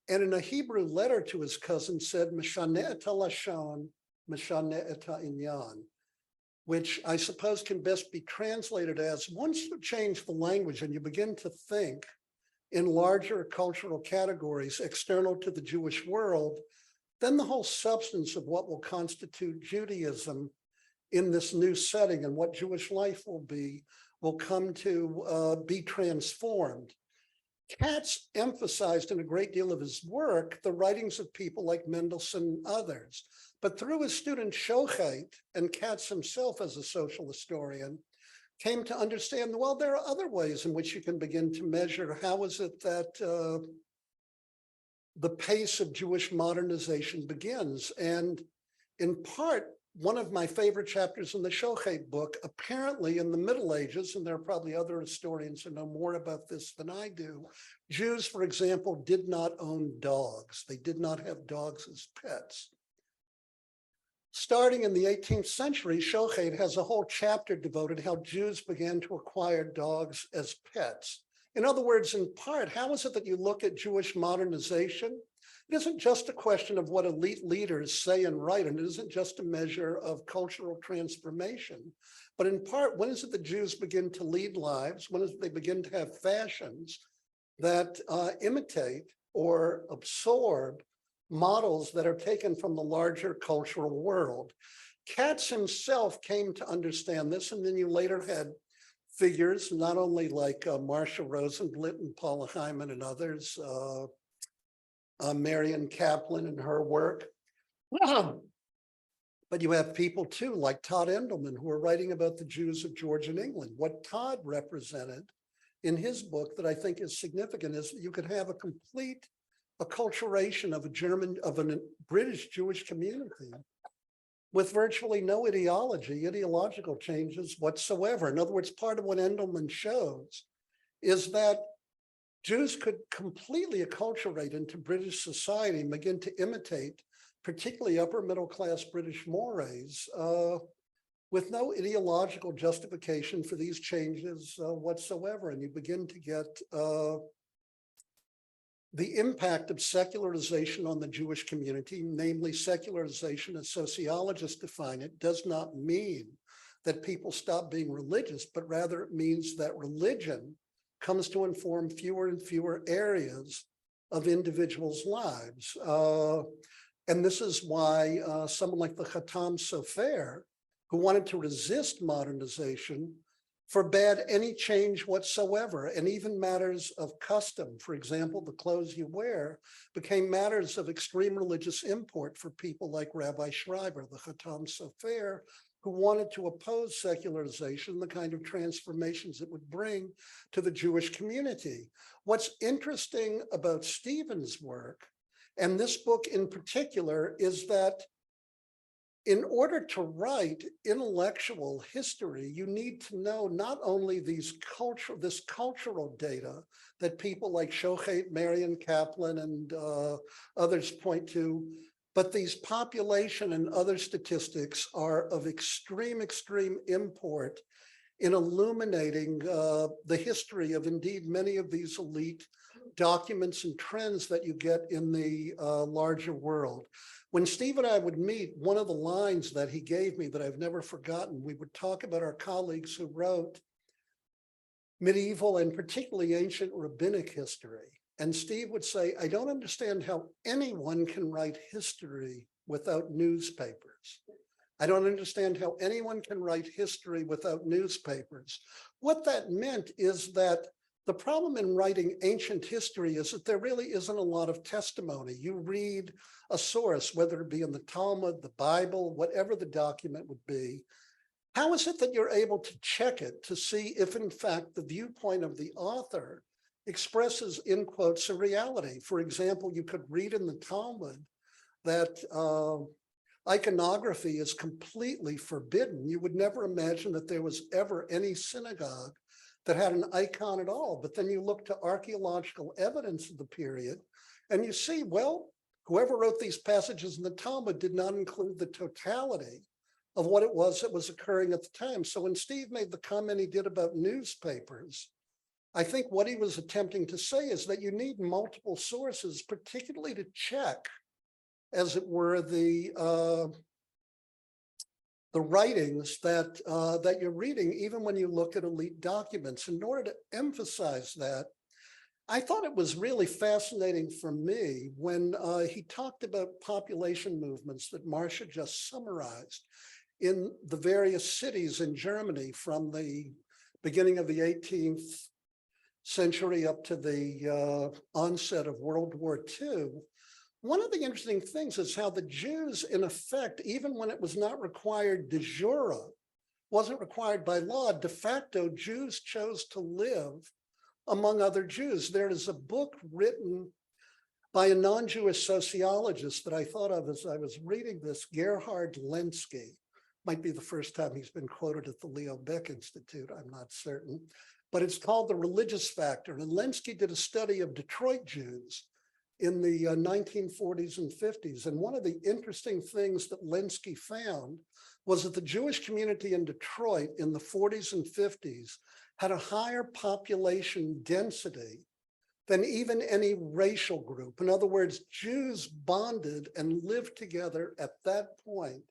And in a Hebrew letter to his cousin said, Meshane et halashon, meshane et ha'inyan, which I suppose can best be translated as, once you change the language and you begin to think in larger cultural categories external to the Jewish world, then the whole substance of what will constitute Judaism in this new setting and what Jewish life will come to be transformed. Katz emphasized in a great deal of his work the writings of people like Mendelssohn and others, but through his student Shochet, and Katz himself as a social historian, came to understand, well, there are other ways in which you can begin to measure how is it that the pace of Jewish modernization begins. And in part, one of my favorite chapters in the Shochet book, apparently in the Middle Ages, and there are probably other historians who know more about this than I do, Jews, for example, did not own dogs. They did not have dogs as pets. Starting in the 18th century, Shochet has a whole chapter devoted how Jews began to acquire dogs as pets. In other words, in part, how is it that you look at Jewish modernization? It isn't just a question of what elite leaders say and write, and it isn't just a measure of cultural transformation, but in part, when is it that Jews begin to lead lives? When is it they begin to have fashions that imitate or absorb models that are taken from the larger cultural world? Katz himself came to understand this, and then you later had figures, not only like Marsha Rozenblit and Paula Hyman and others, Marian Kaplan and her work. But you have people too, like Todd Endelman, who are writing about the Jews of Georgian England. What Todd represented in his book that I think is significant is that you could have a complete acculturation of a British Jewish community with virtually no ideological changes whatsoever. In other words, part of what Endelman shows is that Jews could completely acculturate into British society and begin to imitate particularly upper middle class British mores with no ideological justification for these changes whatsoever. And you begin to get the impact of secularization on the Jewish community, namely secularization as sociologists define it, does not mean that people stop being religious, but rather it means that religion comes to inform fewer and fewer areas of individuals' lives. And this is why someone like the Khatam Sofer, who wanted to resist modernization, forbade any change whatsoever, and even matters of custom. For example, the clothes you wear became matters of extreme religious import for people like Rabbi Schreiber, the Khatam Sofer, who wanted to oppose secularization, the kind of transformations it would bring to the Jewish community. What's interesting about Steven's work, and this book in particular, is that in order to write intellectual history, you need to know not only this cultural data that people like Shochet, Marian Kaplan, and others point to, but these population and other statistics are of extreme import in illuminating the history of indeed many of these elite documents and trends that you get in the larger world. When Steve and I would meet, one of the lines that he gave me that I've never forgotten, we would talk about our colleagues who wrote medieval and particularly ancient rabbinic history. And Steve would say, I don't understand how anyone can write history without newspapers. I don't understand how anyone can write history without newspapers. What that meant is that the problem in writing ancient history is that there really isn't a lot of testimony. You read a source, whether it be in the Talmud, the Bible, whatever the document would be. How is it that you're able to check it to see if, in fact, the viewpoint of the author expresses, in quotes, a reality? For example, you could read in the Talmud that iconography is completely forbidden. You would never imagine that there was ever any synagogue that had an icon at all. But then you look to archaeological evidence of the period and you see, well, whoever wrote these passages in the Talmud did not include the totality of what it was that was occurring at the time. So when Steve made the comment he did about newspapers, I think what he was attempting to say is that you need multiple sources, particularly to check, as it were, the writings that you're reading, even when you look at elite documents. In order to emphasize that, I thought it was really fascinating for me when he talked about population movements that Marsha just summarized in the various cities in Germany from the beginning of the 18th century up to the onset of World War II. One of the interesting things is how the Jews, in effect, even when it was not required de jure, wasn't required by law, de facto, Jews chose to live among other Jews. There is a book written by a non-Jewish sociologist that I thought of as I was reading this, Gerhard Lenski. Might be the first time he's been quoted at the Leo Baeck Institute, I'm not certain. But it's called The Religious Factor. And Lenski did a study of Detroit Jews in the 1940s and 50s. And one of the interesting things that Lenski found was that the Jewish community in Detroit in the 40s and 50s had a higher population density than even any racial group. In other words, Jews bonded and lived together at that point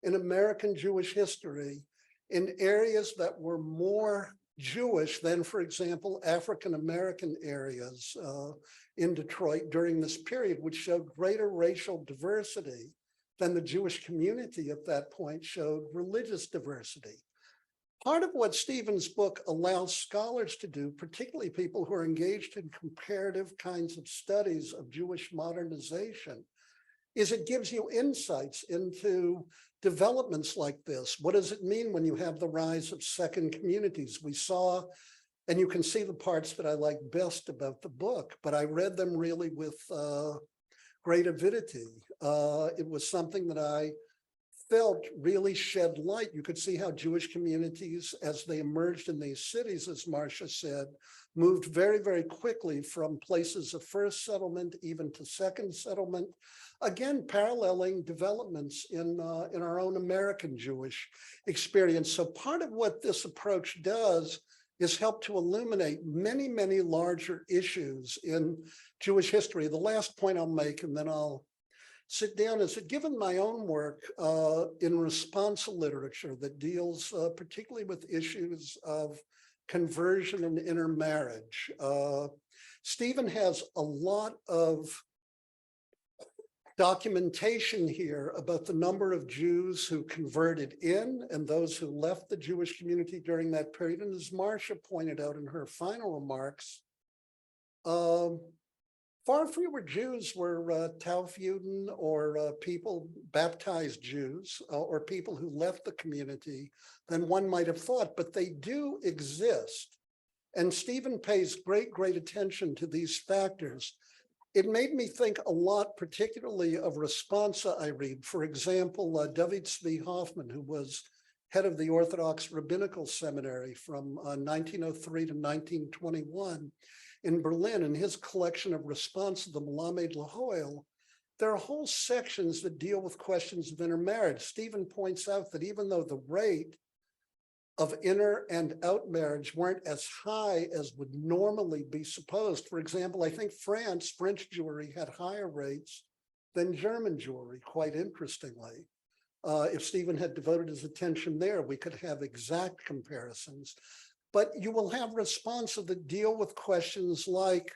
in American Jewish history in areas that were more Jewish than, for example, African-American areas in Detroit during this period, which showed greater racial diversity than the Jewish community at that point showed religious diversity. part of what Steven's book allows scholars to do, particularly people who are engaged in comparative kinds of studies of Jewish modernization, is it gives you insights into developments like this. What does it mean when you have the rise of second communities? We saw, and you can see the parts that I like best about the book, but I read them really with great avidity. It was something that I felt really shed light. You could see how Jewish communities, as they emerged in these cities, as Marsha said, moved very, very quickly from places of first settlement even to second settlement. Again, paralleling developments in our own American Jewish experience. So part of what this approach does is help to illuminate many, many larger issues in Jewish history. The last point I'll make, and then I'll sit down, is that given my own work in responsa literature that deals particularly with issues of conversion and intermarriage, Steven has a lot of documentation here about the number of Jews who converted in and those who left the Jewish community during that period. And as Marsha pointed out in her final remarks, far fewer Jews were Taufjuden or people, baptized Jews, or people who left the community than one might have thought, but they do exist. And Steven pays great, great attention to these factors. It made me think a lot, particularly of responsa I read. For example, David Zvi Hoffman, who was head of the Orthodox Rabbinical Seminary from 1903 to 1921 in Berlin, in his collection of responsa, the Melamed Lahoil, there are whole sections that deal with questions of intermarriage. Steven points out that even though the rate of inter and out marriage weren't as high as would normally be supposed. For example, I think French Jewry had higher rates than German Jewry, quite interestingly. If Steven had devoted his attention there, we could have exact comparisons. But you will have responses that deal with questions like,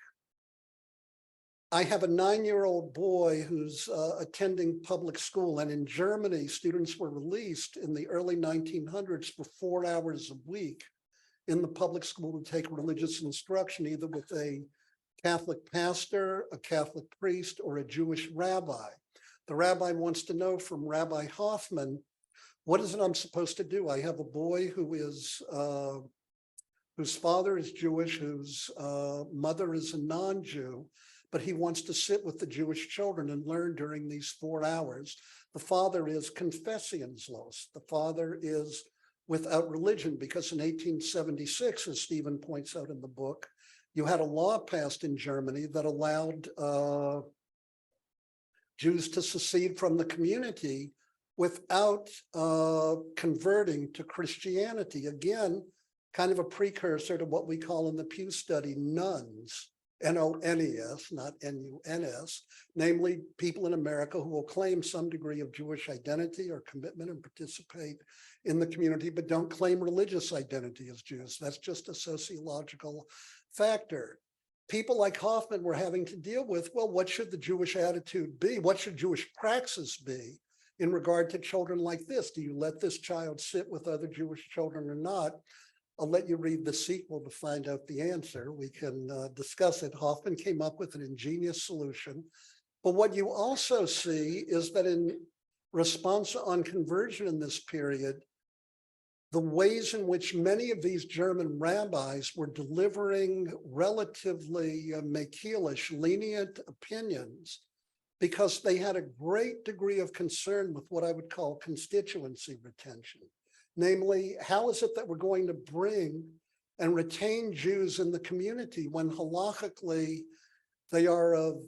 I have a 9-year-old boy who's attending public school, and in Germany, students were released in the early 1900s for 4 hours a week in the public school to take religious instruction, either with a Catholic pastor, a Catholic priest, or a Jewish rabbi. The rabbi wants to know from Rabbi Hoffman, what is it I'm supposed to do? I have a boy who is whose father is Jewish, whose mother is a non-Jew, but he wants to sit with the Jewish children and learn during these 4 hours. The father is confessionslos. The father is without religion, because in 1876, as Steven points out in the book, you had a law passed in Germany that allowed Jews to secede from the community without converting to Christianity. Again, kind of a precursor to what we call in the Pew Study nuns. N-O-N-E-S, not N-U-N-S, namely people in America who will claim some degree of Jewish identity or commitment and participate in the community, but don't claim religious identity as Jews. That's just a sociological factor. People like Hoffman were having to deal with, well, what should the Jewish attitude be? What should Jewish praxis be in regard to children like this? Do you let this child sit with other Jewish children or not? I'll let you read the sequel to find out the answer. We can discuss it. Hoffman came up with an ingenious solution. But what you also see is that in response on conversion in this period, the ways in which many of these German rabbis were delivering relatively makilish, lenient opinions, because they had a great degree of concern with what I would call constituency retention. Namely, how is it that we're going to bring and retain Jews in the community when halachically they are of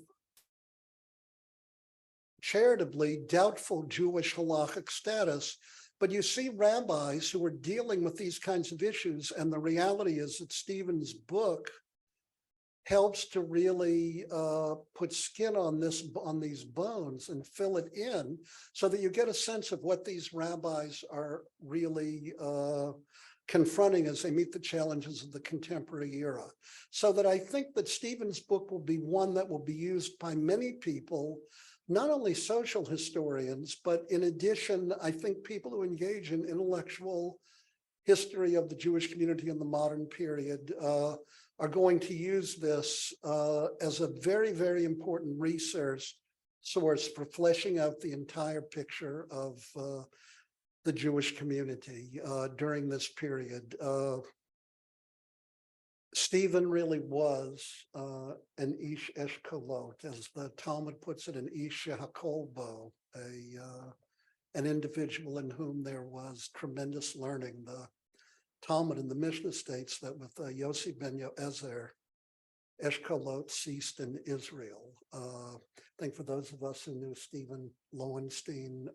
charitably doubtful Jewish halachic status? But you see rabbis who are dealing with these kinds of issues, and the reality is that Steven's book helps to really put skin on these bones and fill it in, so that you get a sense of what these rabbis are really confronting as they meet the challenges of the contemporary era. So that I think that Steven's book will be one that will be used by many people, not only social historians, but in addition, I think people who engage in intellectual history of the Jewish community in the modern period are going to use this as a very, very important research source for fleshing out the entire picture of the Jewish community during this period. Stephen really was an Ish Eshkolot, as the Talmud puts it, an Ish HaKolbo, an individual in whom there was tremendous learning. The Talmud and the Mishnah states that with Yossi ben Yoezer, Eshkolot ceased in Israel. I think for those of us who knew Steven Lowenstein,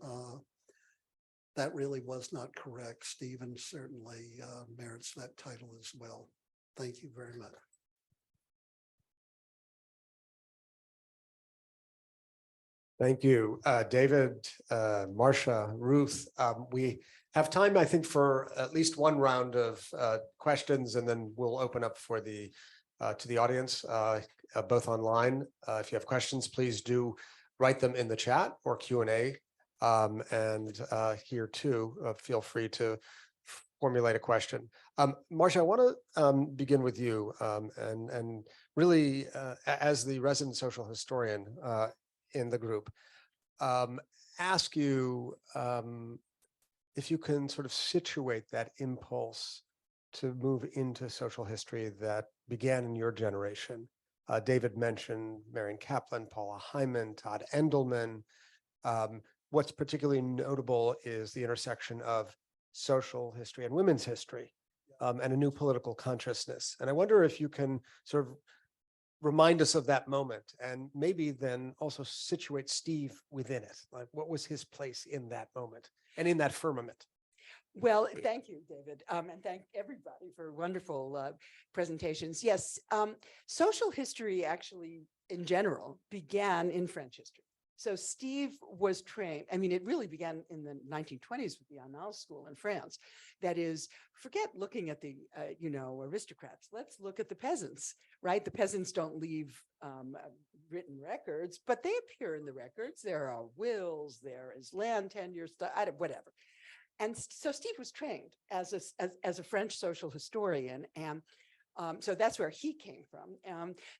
that really was not correct. Stephen certainly merits that title as well. Thank you very much. Thank you, David, Marsha, Ruth. We have time, I think, for at least one round of questions, and then we'll open up for the to the audience, both online. If you have questions, please do write them in the chat or Q&A. And here too, feel free to formulate a question. Marsha, I want to begin with you, and really, as the resident social historian in the group, ask you if you can sort of situate that impulse to move into social history that began in your generation. David mentioned Marion Kaplan, Paula Hyman, Todd Endelman. What's particularly notable is the intersection of social history and women's history, and a new political consciousness. And I wonder if you can sort of remind us of that moment, and maybe then also situate Steve within it. Like, what was his place in that moment and in that firmament? Well, thank you, David, and thank everybody for wonderful presentations. Yes, social history actually, in general, began in French history. So Steve was trained, I mean, it really began in the 1920s with the Annales School in France. That is, forget looking at the, aristocrats. Let's look at the peasants, right? The peasants don't leave written records, but they appear in the records. There are wills, there is land tenure, whatever. And so Steve was trained as a French social historian, and so that's where he came from.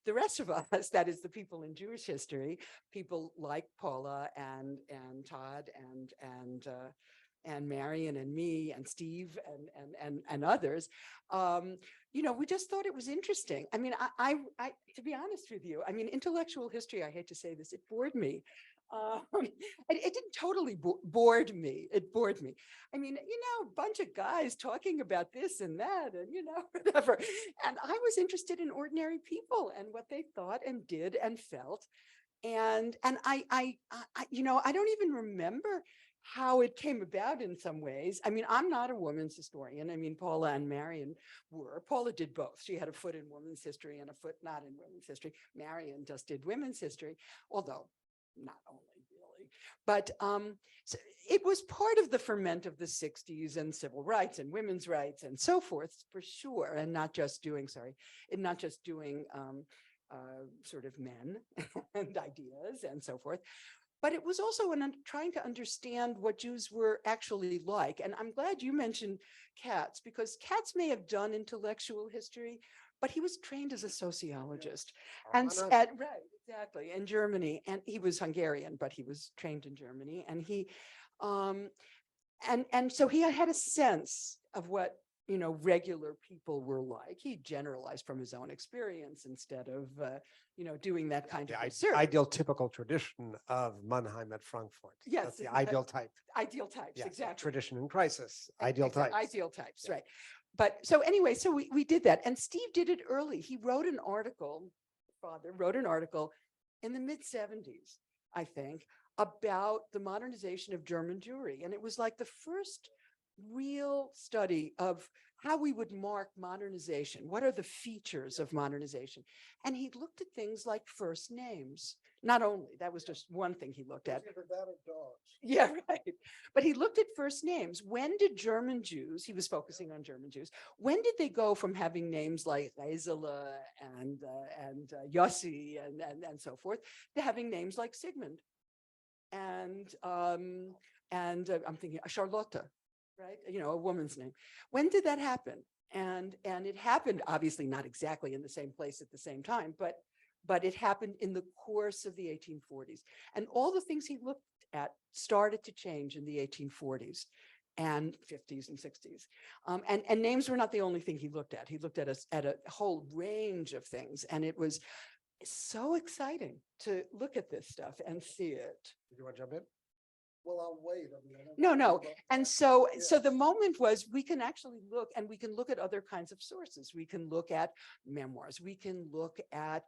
The rest of us, that is the people in Jewish history, people like Paula and Todd and Marion and me and Steve and others, we just thought it was interesting. I mean, I to be honest with you, I mean, intellectual history, I hate to say this, it bored me. It didn't totally bored me. It bored me. I mean, a bunch of guys talking about this and that and, whatever. And I was interested in ordinary people and what they thought and did and felt. And I don't even remember how it came about in some ways. I mean, I'm not a women's historian. I mean, Paula and Marion were. Paula did both. She had a foot in women's history and a foot not in women's history. Marion just did women's history, although not only really, but so it was part of the ferment of the 60s and civil rights and women's rights and so forth, for sure, and not just doing sort of men and ideas and so forth. But it was also trying to understand what Jews were actually like. And I'm glad you mentioned Katz, because Katz may have done intellectual history, but he was trained as a sociologist. And right, exactly, in Germany. And he was Hungarian, but he was trained in Germany. And he, and so he had a sense of what, regular people were like. He generalized from his own experience instead of, doing that kind of research. Ideal typical tradition of Mannheim at Frankfurt. Yes. That's the ideal type. Ideal types, Yeah, exactly. Tradition in crisis, ideal types. Ideal types, Yeah. right. But so anyway, so we did that. And Steve did it early. He wrote an article, father wrote an article in the mid-70s, I think, about the modernization of German Jewry. And it was like the first real study of how we would mark modernization. What are the features of modernization? And he looked at things like first names. Not only, that was just one thing he looked at. Yeah, right. But he looked at first names. When did German Jews, he was focusing on German Jews, when did they go from having names like Reisele and Yossi and so forth to having names like Sigmund and I'm thinking Charlotte right? You know, a woman's name. When did that happen? And it happened, obviously not exactly in the same place at the same time, but it happened in the course of the 1840s. And all the things he looked at started to change in the 1840s and 50s and 60s. And names were not the only thing he looked at. He looked at a whole range of things. And it was so exciting to look at this stuff and see it. Do you want to jump in? Well, I'll wait. I mean, I don't No, know no. about And that. so, Yeah. so the moment was we can actually look, and we can look at other kinds of sources. We can look at memoirs. We can look at,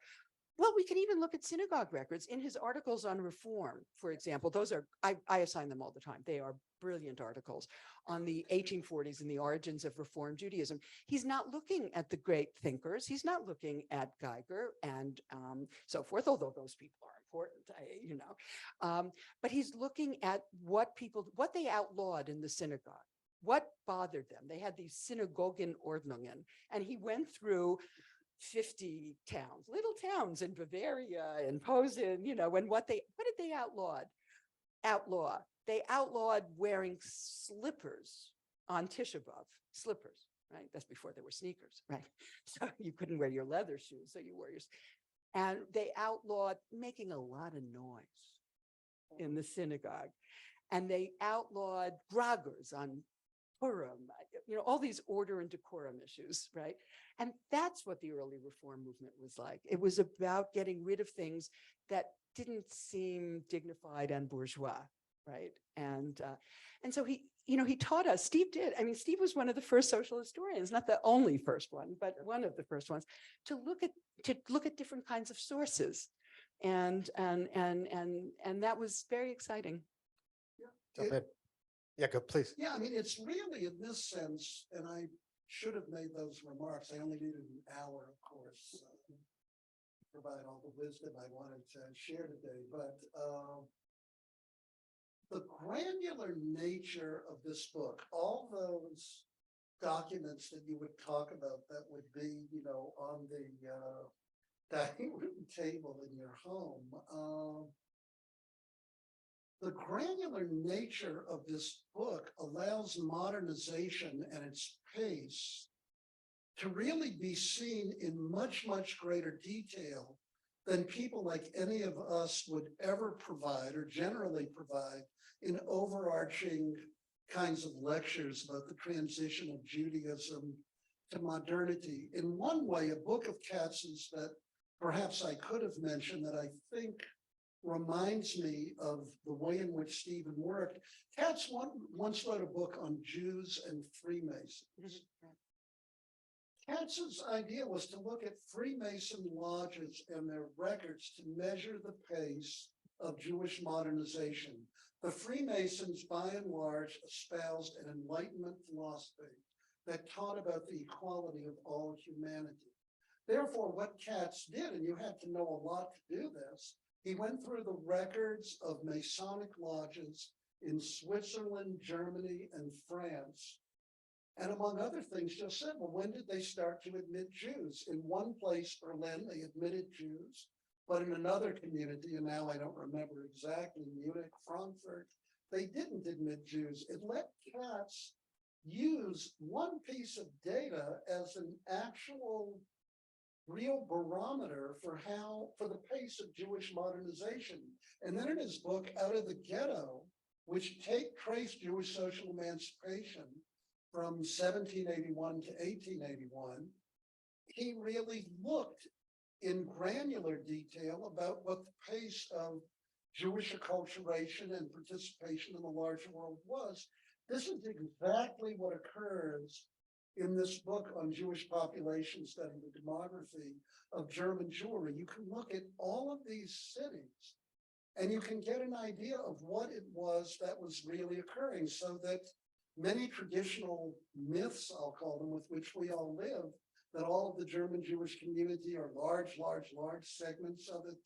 well, we can even look at synagogue records in his articles on reform, for example. Those are, I assign them all the time. They are brilliant articles on the 1840s and the origins of Reform Judaism. He's not looking at the great thinkers. He's not looking at Geiger and so forth, although those people are important, you know. But he's looking at what they outlawed in the synagogue, what bothered them. They had these Synagogenordnungen, and he went through 50 towns, little towns in Bavaria and Posen, you know, and what did they outlaw? They outlawed wearing slippers on Tisha B'Av, slippers, right? That's before there were sneakers, right? So you couldn't wear your leather shoes, so you wore your, and they outlawed making a lot of noise in the synagogue. And they outlawed grogers on Purim, you know, all these order and decorum issues, right? And that's what the early reform movement was like. It was about getting rid of things that didn't seem dignified and bourgeois, right? And so he, you know, he taught us, Steve did. I mean, Steve was one of the first social historians, not the only first one, but one of the first ones to look at different kinds of sources. And that was very exciting. Jump in. Yeah, go, please. Yeah, I mean, it's really in this sense, and I should have made those remarks. I only needed an hour, of course, to provide all the wisdom I wanted to share today. But the granular nature of this book, all those documents that you would talk about that would be, you know, on the dining room table in your home, the granular nature of this book allows modernization and its pace to really be seen in much, much greater detail than people like any of us would ever provide or generally provide in overarching kinds of lectures about the transition of Judaism to modernity. In one way, a book of Katz's that perhaps I could have mentioned that I think reminds me of the way in which Stephen worked. Katz once wrote a book on Jews and Freemasons. Katz's idea was to look at Freemason lodges and their records to measure the pace of Jewish modernization. The Freemasons, by and large, espoused an Enlightenment philosophy that taught about the equality of all humanity. Therefore, what Katz did, and you had to know a lot to do this, he went through the records of Masonic lodges in Switzerland, Germany, and France. And among other things, just said, well, when did they start to admit Jews? In one place, Berlin, they admitted Jews, but in another community, and now I don't remember exactly, Munich, Frankfurt, they didn't admit Jews. It let Katz use one piece of data as an actual real barometer for the pace of Jewish modernization. And then in his book, Out of the Ghetto, which traced Jewish social emancipation from 1781 to 1881, he really looked in granular detail about what the pace of Jewish acculturation and participation in the larger world was. This is exactly what occurs in this book on Jewish population study, the demography of German Jewry. You can look at all of these cities and you can get an idea of what it was that was really occurring, so that many traditional myths, I'll call them, with which we all live, that all of the German Jewish community are large segments of it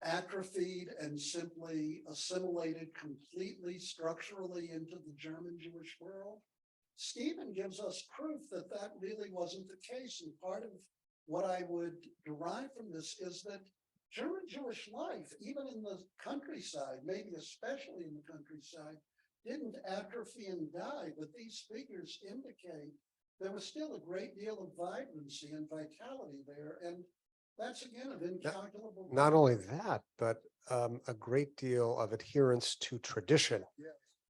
atrophied and simply assimilated completely structurally into the German Jewish world. Stephen gives us proof that that really wasn't the case. And part of what I would derive from this is that German Jewish life, even in the countryside, maybe especially in the countryside, didn't atrophy and die, but these figures indicate there was still a great deal of vibrancy and vitality there. And that's again of incalculable. Not only that, but a great deal of adherence to tradition,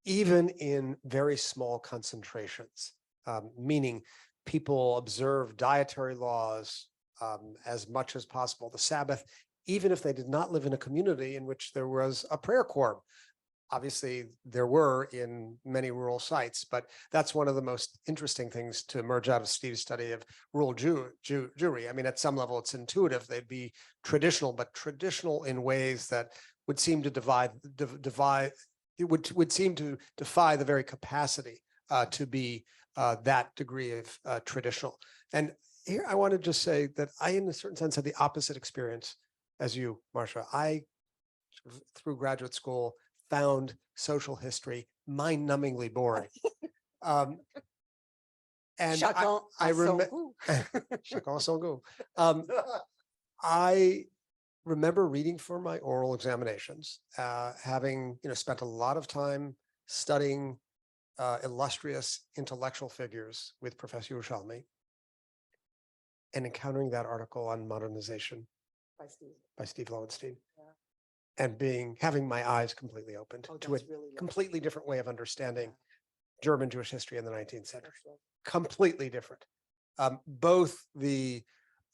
even in very small concentrations, meaning people observe dietary laws as much as possible, the Sabbath, even if they did not live in a community in which there was a prayer quorum. Obviously, there were in many rural sites, but that's one of the most interesting things to emerge out of Steve's study of rural Jewry. I mean, at some level, it's intuitive. They'd be traditional, but traditional in ways that would seem to would seem to defy the very capacity to be that degree of traditional. And here I want to just say that I, in a certain sense, had the opposite experience as you, Marsha. I, through graduate school, found social history mind-numbingly boring. And Chacun I a son remember goût. Chacun son goût. I remember reading for my oral examinations, having spent a lot of time studying illustrious intellectual figures with Professor Usiel Oscar Schmelz, and encountering that article on modernization by Steve Lowenstein. And having my eyes completely opened to a Really completely different way of understanding German Jewish history in the 19th century. Completely different. Both the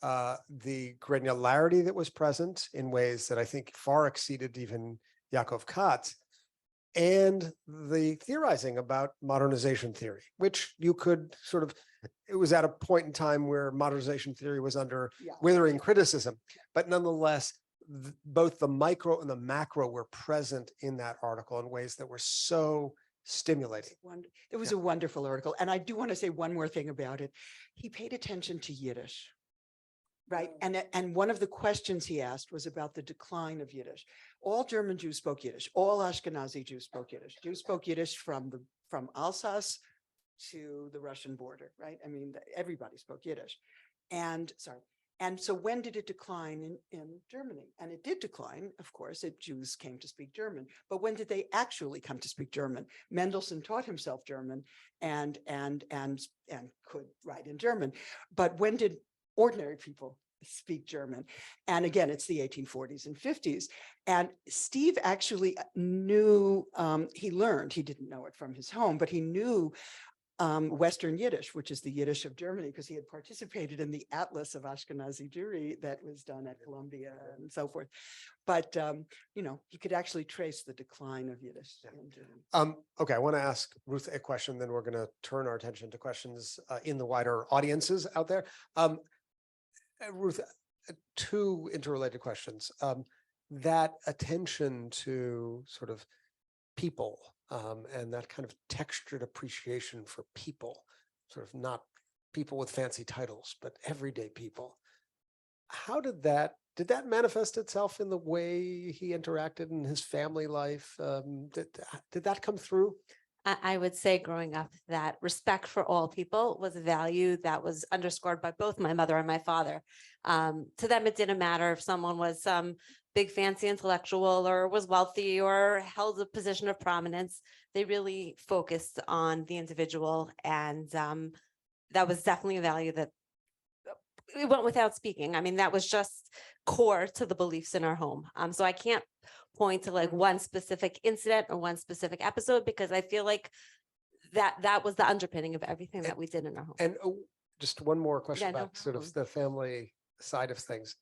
granularity that was present in ways that I think far exceeded even Yaakov Katz, and the theorizing about modernization theory, which you could sort of, it was at a point in time where modernization theory was under withering criticism, but nonetheless, both the micro and the macro were present in that article in ways that were so stimulating. It was a wonderful article. And I do want to say one more thing about it. He paid attention to Yiddish, right? And one of the questions he asked was about the decline of Yiddish. All German Jews spoke Yiddish. All Ashkenazi Jews spoke Yiddish. Jews spoke Yiddish from Alsace to the Russian border, right? I mean, everybody spoke Yiddish. And so when did it decline in Germany? And it did decline, of course, if Jews came to speak German. But when did they actually come to speak German? Mendelssohn taught himself German and could write in German. But when did ordinary people speak German? And again, it's the 1840s and 50s. And Steve actually knew, he didn't know it from his home, but he knew Western Yiddish, which is the Yiddish of Germany, because he had participated in the Atlas of Ashkenazi Jewry that was done at Columbia and so forth. But, he could actually trace the decline of Yiddish. Okay, I want to ask Ruth a question, then we're going to turn our attention to questions in the wider audiences out there. Ruth, two interrelated questions. That attention to sort of people, and that kind of textured appreciation for people, sort of not people with fancy titles, but everyday people. How did that manifest itself in the way he interacted in his family life? Did that come through? I would say growing up that respect for all people was a value that was underscored by both my mother and my father. To them, it didn't matter if someone was some big fancy intellectual or was wealthy or held a position of prominence. They really focused on the individual, and that was definitely a value that it went without speaking. I mean, that was just core to the beliefs in our home. So I can't point to like one specific incident or one specific episode, because I feel like that was the underpinning of everything that we did in our home. And just one more question Yeah, no about sort of problem. the family side of things.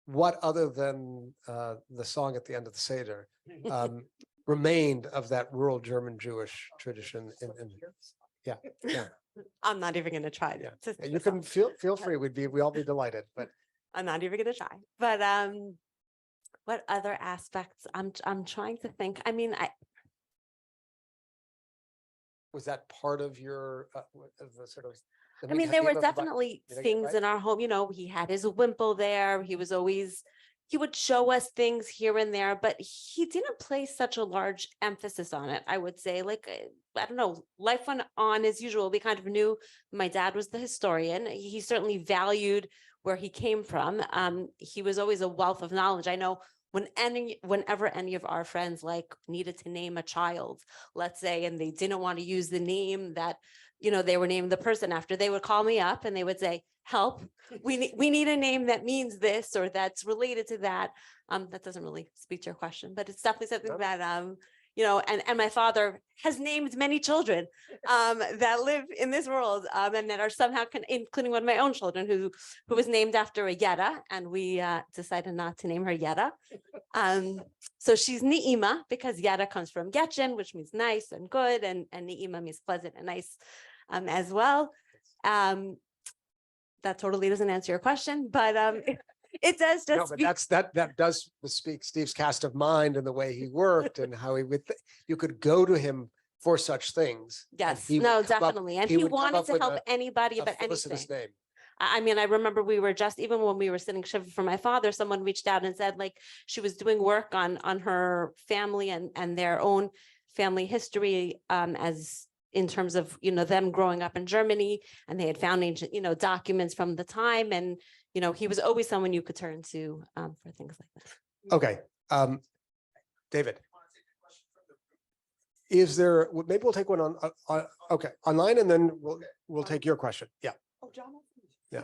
What other than the song at the end of the Seder remained of that rural German Jewish tradition? Yeah. I'm not even going to try Yeah. to sing You the can song. feel free. We'd all be delighted. But I'm not even going to try. But what other aspects? I'm trying to think. I mean, was that part of your the sort of? I mean, there were theme of the definitely Did I get it things right? in our home, he had his wimple there. He would show us things here and there, but he didn't place such a large emphasis on it. I would say, like, I don't know, life went on as usual. We kind of knew my dad was the historian. He certainly valued where he came from. He was always a wealth of knowledge. I know whenever any of our friends like needed to name a child, let's say, and they didn't want to use the name that, they were naming the person after, they would call me up and they would say, help, we need a name that means this or that's related to that. That doesn't really speak to your question, but it's definitely something that, and my father has named many children that live in this world and that are somehow, including one of my own children who was named after a Yetta, and we decided not to name her Yetta. So she's Ni'ima because Yetta comes from Getchen, which means nice and good, and Ni'ima means pleasant and nice as well. That totally doesn't answer your question, but it does just No, but that does speak Steve's cast of mind and the way he worked and how he would, you could go to him for such things. and yes, he would no, come up- definitely. And he he would come wanted up to with help anybody a about felicitous anything. name. I mean, I remember we were just, even when we were sitting shiva for my father, someone reached out and said like she was doing work on her family and their own family history as in terms of, them growing up in Germany, and they had found ancient, documents from the time. And, he was always someone you could turn to for things like that. Okay, David. Is there, maybe we'll take one on, okay, online, and then we'll take your question. Yeah, Oh, John. Yeah.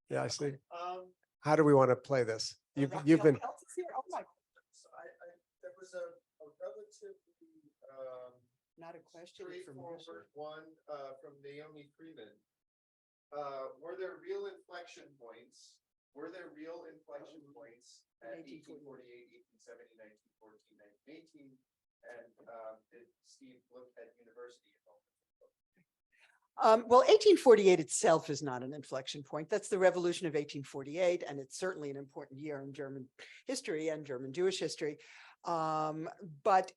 yeah, I see. How do we want to play this? You've been, Oh, my. There was a relatively Not a question. straightforward one from Naomi Freeman. Were there real inflection points? Were there real inflection points at 1848, 1870, 1914, 1918? And did Steve look at university involvement? Well, 1848 itself is not an inflection point. That's the revolution of 1848, and it's certainly an important year in German history and German Jewish history. But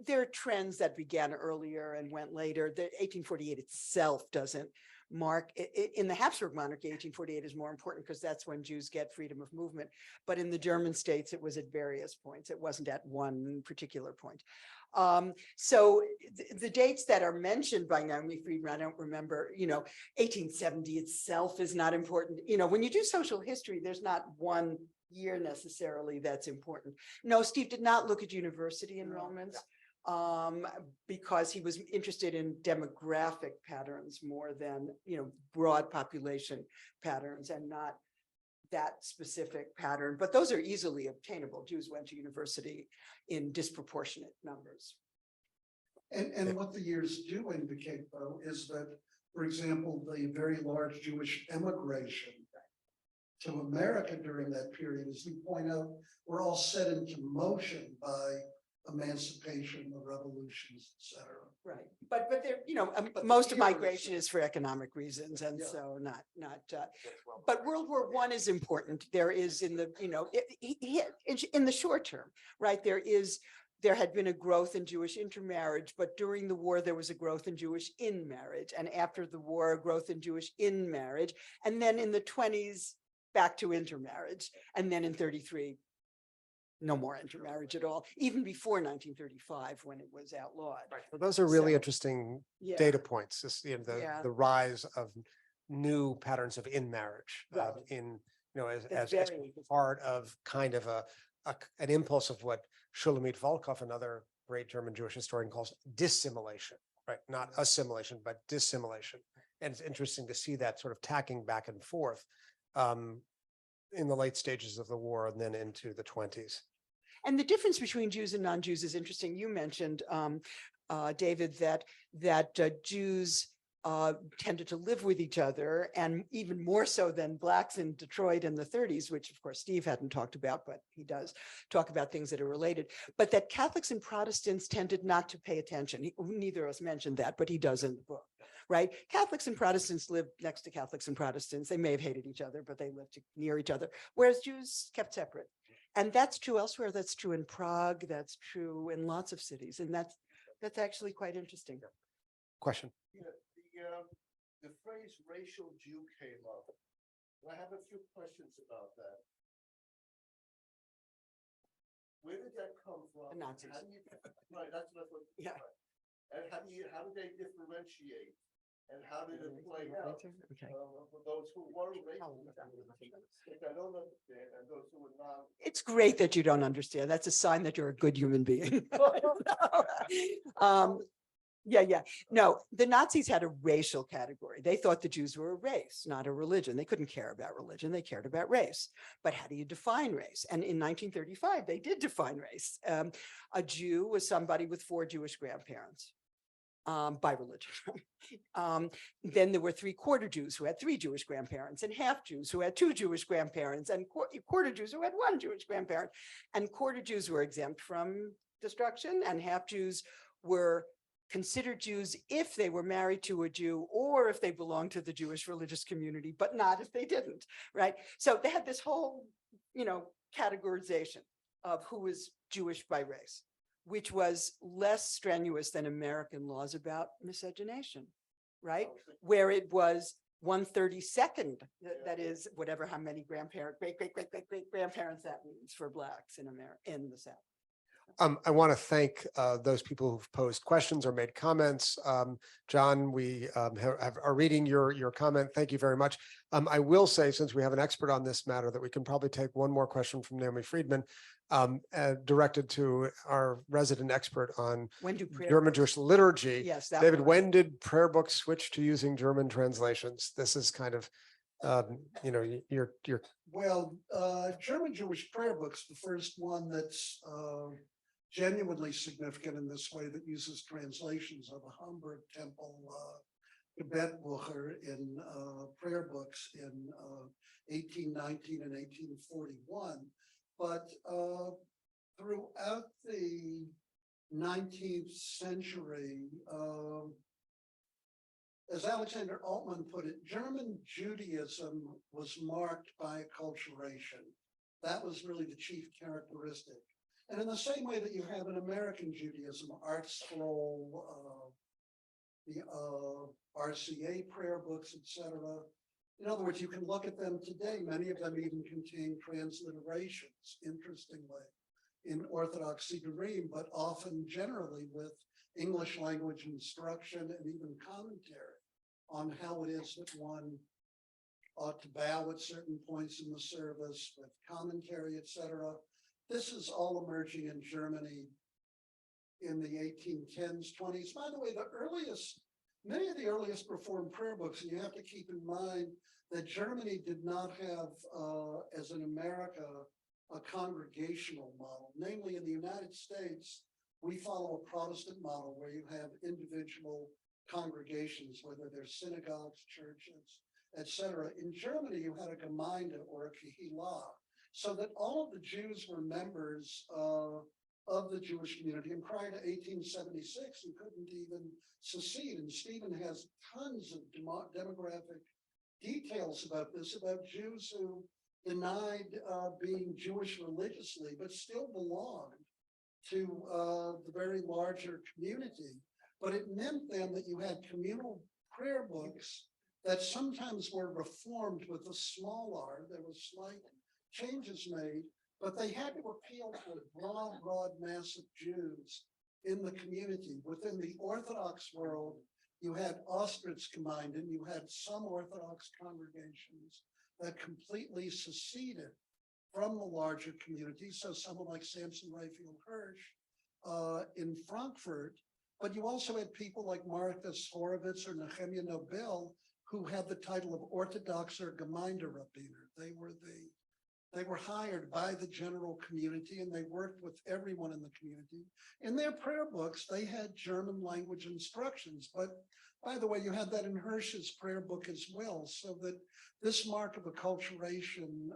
there are trends that began earlier and went later. The 1848 itself doesn't mark, in the Habsburg monarchy, 1848 is more important because that's when Jews get freedom of movement. But in the German states, it was at various points. It wasn't at one particular point. So the dates that are mentioned by Naomi Friedman, I don't remember, 1870 itself is not important. When you do social history, there's not one year necessarily that's important. No, Steve did not look at university enrollments because he was interested in demographic patterns more than, broad population patterns, and not that specific pattern, but those are easily obtainable. Jews went to university in disproportionate numbers. And what the years do indicate, though, is that, for example, the very large Jewish emigration to America during that period, as you point out, were all set into motion by emancipation, the revolutions, et cetera. Right, but there, most of migration is for economic reasons, and so not. But World War I is important. There is in the, in the short term, right? There had been a growth in Jewish intermarriage, but during the war there was a growth in Jewish in marriage, and after the war, a growth in Jewish in marriage, and then in the 1920s, back to intermarriage, and then in 1933. No more intermarriage at all, even before 1935 when it was outlawed. right. Well, those are really So, interesting yeah. data points. This, Yeah. the rise of new patterns of in marriage, Right. as very- part of kind of an impulse of what Shulamit Volkov, another great German Jewish historian, calls dissimilation, right? Not assimilation, but dissimilation. And it's interesting to see that sort of tacking back and forth in the late stages of the war and then into the 1920s. And the difference between Jews and non-Jews is interesting. You mentioned, David, that Jews tended to live with each other, and even more so than Blacks in Detroit in the 1930s, which of course Steve hadn't talked about, but he does talk about things that are related, but that Catholics and Protestants tended not to pay attention. Neither of us mentioned that, but he does in the book, right? Catholics and Protestants lived next to Catholics and Protestants. They may have hated each other, but they lived near each other, whereas Jews kept separate. And that's true elsewhere. That's true in Prague. That's true in lots of cities. And that's actually quite interesting. Question. The phrase racial Jew came up. I have a few questions about that. Where did that come from? The Nazis. Right, that's what I thought. Yeah. And how did they differentiate? And how did it play out? Okay. For those who were racist, which I don't understand, and those who were not It's great that you don't understand. That's a sign that you're a good human being. Yeah. No, the Nazis had a racial category. They thought the Jews were a race, not a religion. They couldn't care about religion. They cared about race. But how do you define race? And in 1935, they did define race. A Jew was somebody with 4 Jewish grandparents. By religion. Then there were 3/4 Jews who had 3 Jewish grandparents, and half Jews who had 2 Jewish grandparents, and quarter Jews who had 1 Jewish grandparent. And quarter Jews were exempt from destruction, and half Jews were considered Jews if they were married to a Jew or if they belonged to the Jewish religious community, but not if they didn't, right? So they had this whole, categorization of who was Jewish by race, which was less strenuous than American laws about miscegenation, right? Where it was 1/32, that is whatever, how many great grandparents that means for Blacks in America, in the South. I want to thank those people who've posed questions or made comments. John, we are reading your comment. Thank you very much. I will say, since we have an expert on this matter, that we can probably take one more question from Naomi Friedman, directed to our resident expert on When do prayer German books- Jewish liturgy. Yes, that David, one. when did prayer books switch to using German translations? This is kind of, your Well, German Jewish prayer books, the first one that's genuinely significant in this way that uses translations of a Hamburg Temple Gebetbucher in prayer books in 1819 and 1841. But throughout the 19th century, as Alexander Altman put it, German Judaism was marked by acculturation. That was really the chief characteristic. And in the same way that you have in American Judaism, Art Scroll, the RCA prayer books, etc. In other words, you can look at them today. Many of them even contain transliterations, interestingly, in Orthodox Sidurim, but often generally with English language instruction and even commentary on how it is that one ought to bow at certain points in the service, with commentary, etc. This is all emerging in Germany in the 1810s, 20s. By the way, many of the earliest Reformed prayer books, and you have to keep in mind that Germany did not have, as in America, a congregational model. Namely, in the United States, we follow a Protestant model where you have individual congregations, whether they're synagogues, churches, etc. In Germany, you had a Gemeinde or a Kehillah, so that all of the Jews were members of the Jewish community. And prior to 1876, you couldn't even secede. And Stephen has tons of demographic details about this, about Jews who denied being Jewish religiously, but still belonged to the very larger community. But it meant then that you had communal prayer books that sometimes were reformed with a small r. There was slight changes made, but they had to appeal to a broad mass of Jews in the community. Within the Orthodox world, you had Austritzgemeinden, you had some Orthodox congregations that completely seceded from the larger community. So someone like Samson Raphael Hirsch in Frankfurt, but you also had people like Marcus Horowitz or Nehemiah Nobel who had the title of Orthodoxer Gemeinderabbiner. They were hired by the general community and they worked with everyone in the community. In their prayer books, they had German language instructions, but by the way, you had that in Hirsch's prayer book as well, so that this mark of acculturation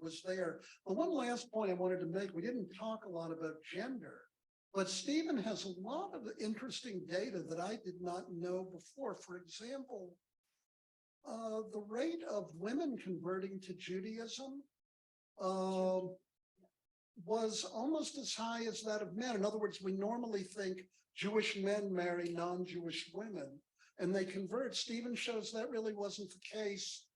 was there. But one last point I wanted to make, we didn't talk a lot about gender, but Stephen has a lot of interesting data that I did not know before. For example, the rate of women converting to Judaism was almost as high as that of men. In other words, we normally think Jewish men marry non-Jewish women and they convert. Stephen shows that really wasn't the case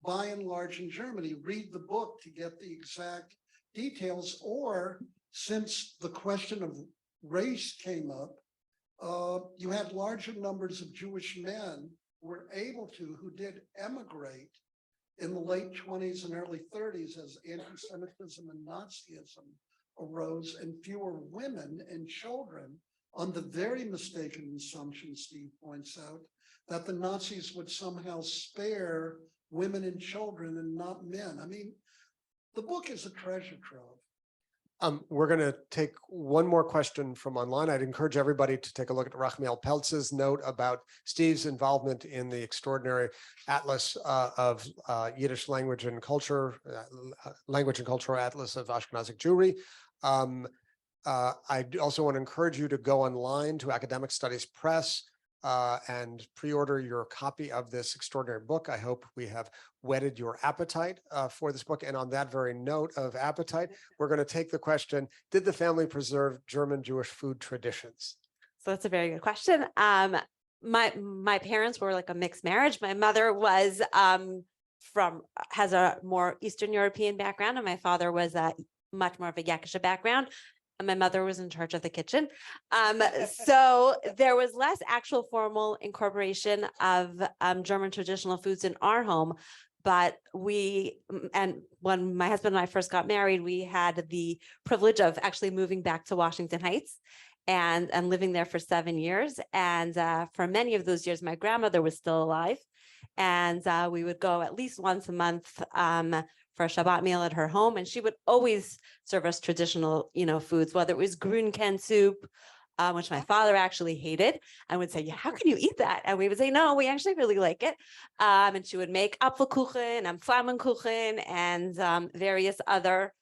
by and large in Germany. Read the book to get the exact details, or since the question of race came up, you had larger numbers of Jewish men who were able to, who did emigrate in the late 20s and early 30s as anti-Semitism and Nazism arose and fewer women and children on the very mistaken assumption Steve points out that the Nazis would somehow spare women and children and not men. I mean, the book is a treasure trove. We're going to take one more question from online. I'd encourage everybody to take a look at Rachmiel Peltz's note about Steve's involvement in the extraordinary atlas of Yiddish language and culture, atlas of Ashkenazic Jewry. I also want to encourage you to go online to Academic Studies Press and pre-order your copy of this extraordinary book. I hope we have whetted your appetite for this book. And on that very note of appetite, we're going to take the question, did the family preserve German Jewish food traditions? So that's a very good question. My parents were like a mixed marriage. My mother was has a more Eastern European background, and my father was much more of a Yakisha background. And my mother was in charge of the kitchen. So there was less actual formal incorporation of German traditional foods in our home. But and when my husband and I first got married, we had the privilege of actually moving back to Washington Heights and living there for 7 years. And for many of those years, my grandmother was still alive. And we would go at least once a month for a Shabbat meal at her home. And she would always serve us traditional, foods, whether it was grünken soup, which my father actually hated, and would say, yeah, how can you eat that? And we would say, no, we actually really like it. And she would make Apfelkuchen and Flammenkuchen and various other,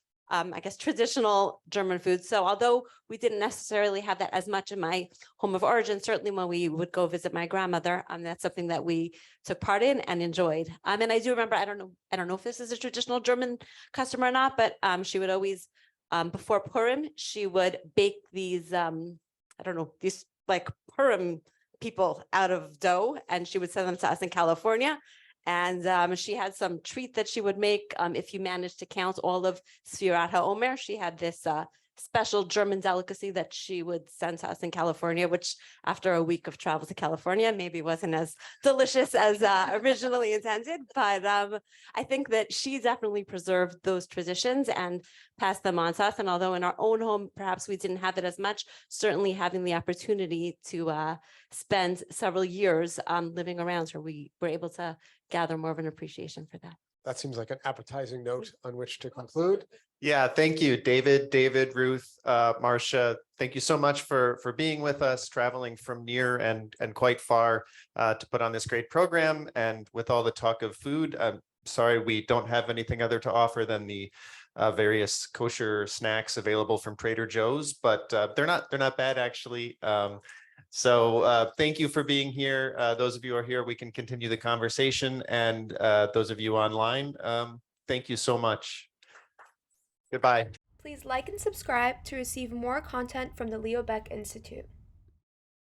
traditional German foods. So although we didn't necessarily have that as much in my home of origin, certainly when we would go visit my grandmother, that's something that we took part in and enjoyed. And I do remember, I don't know if this is a traditional German custom or not, but she would always, before Purim, she would bake these, these like Purim people out of dough, and she would send them to us in California. And she had some treat that she would make if you managed to count all of Sfirat HaOmer. She had this special German delicacy that she would send to us in California, which after a week of travel to California, maybe wasn't as delicious as originally intended. But I think that she definitely preserved those traditions and passed them on to us. And although in our own home, perhaps we didn't have it as much, certainly having the opportunity to spend several years living around her, we were able to gather more of an appreciation for that. That seems like an appetizing note on which to conclude. Yeah, thank you, David, Ruth, Marsha. Thank you so much for being with us, traveling from near and quite far to put on this great program. And with all the talk of food, I'm sorry we don't have anything other to offer than the various kosher snacks available from Trader Joe's, but they're not bad actually. So thank you for being here. Those of you who are here, we can continue the conversation, and those of you online, thank you so much. Goodbye. Please like and subscribe to receive more content from the Leo Baeck Institute.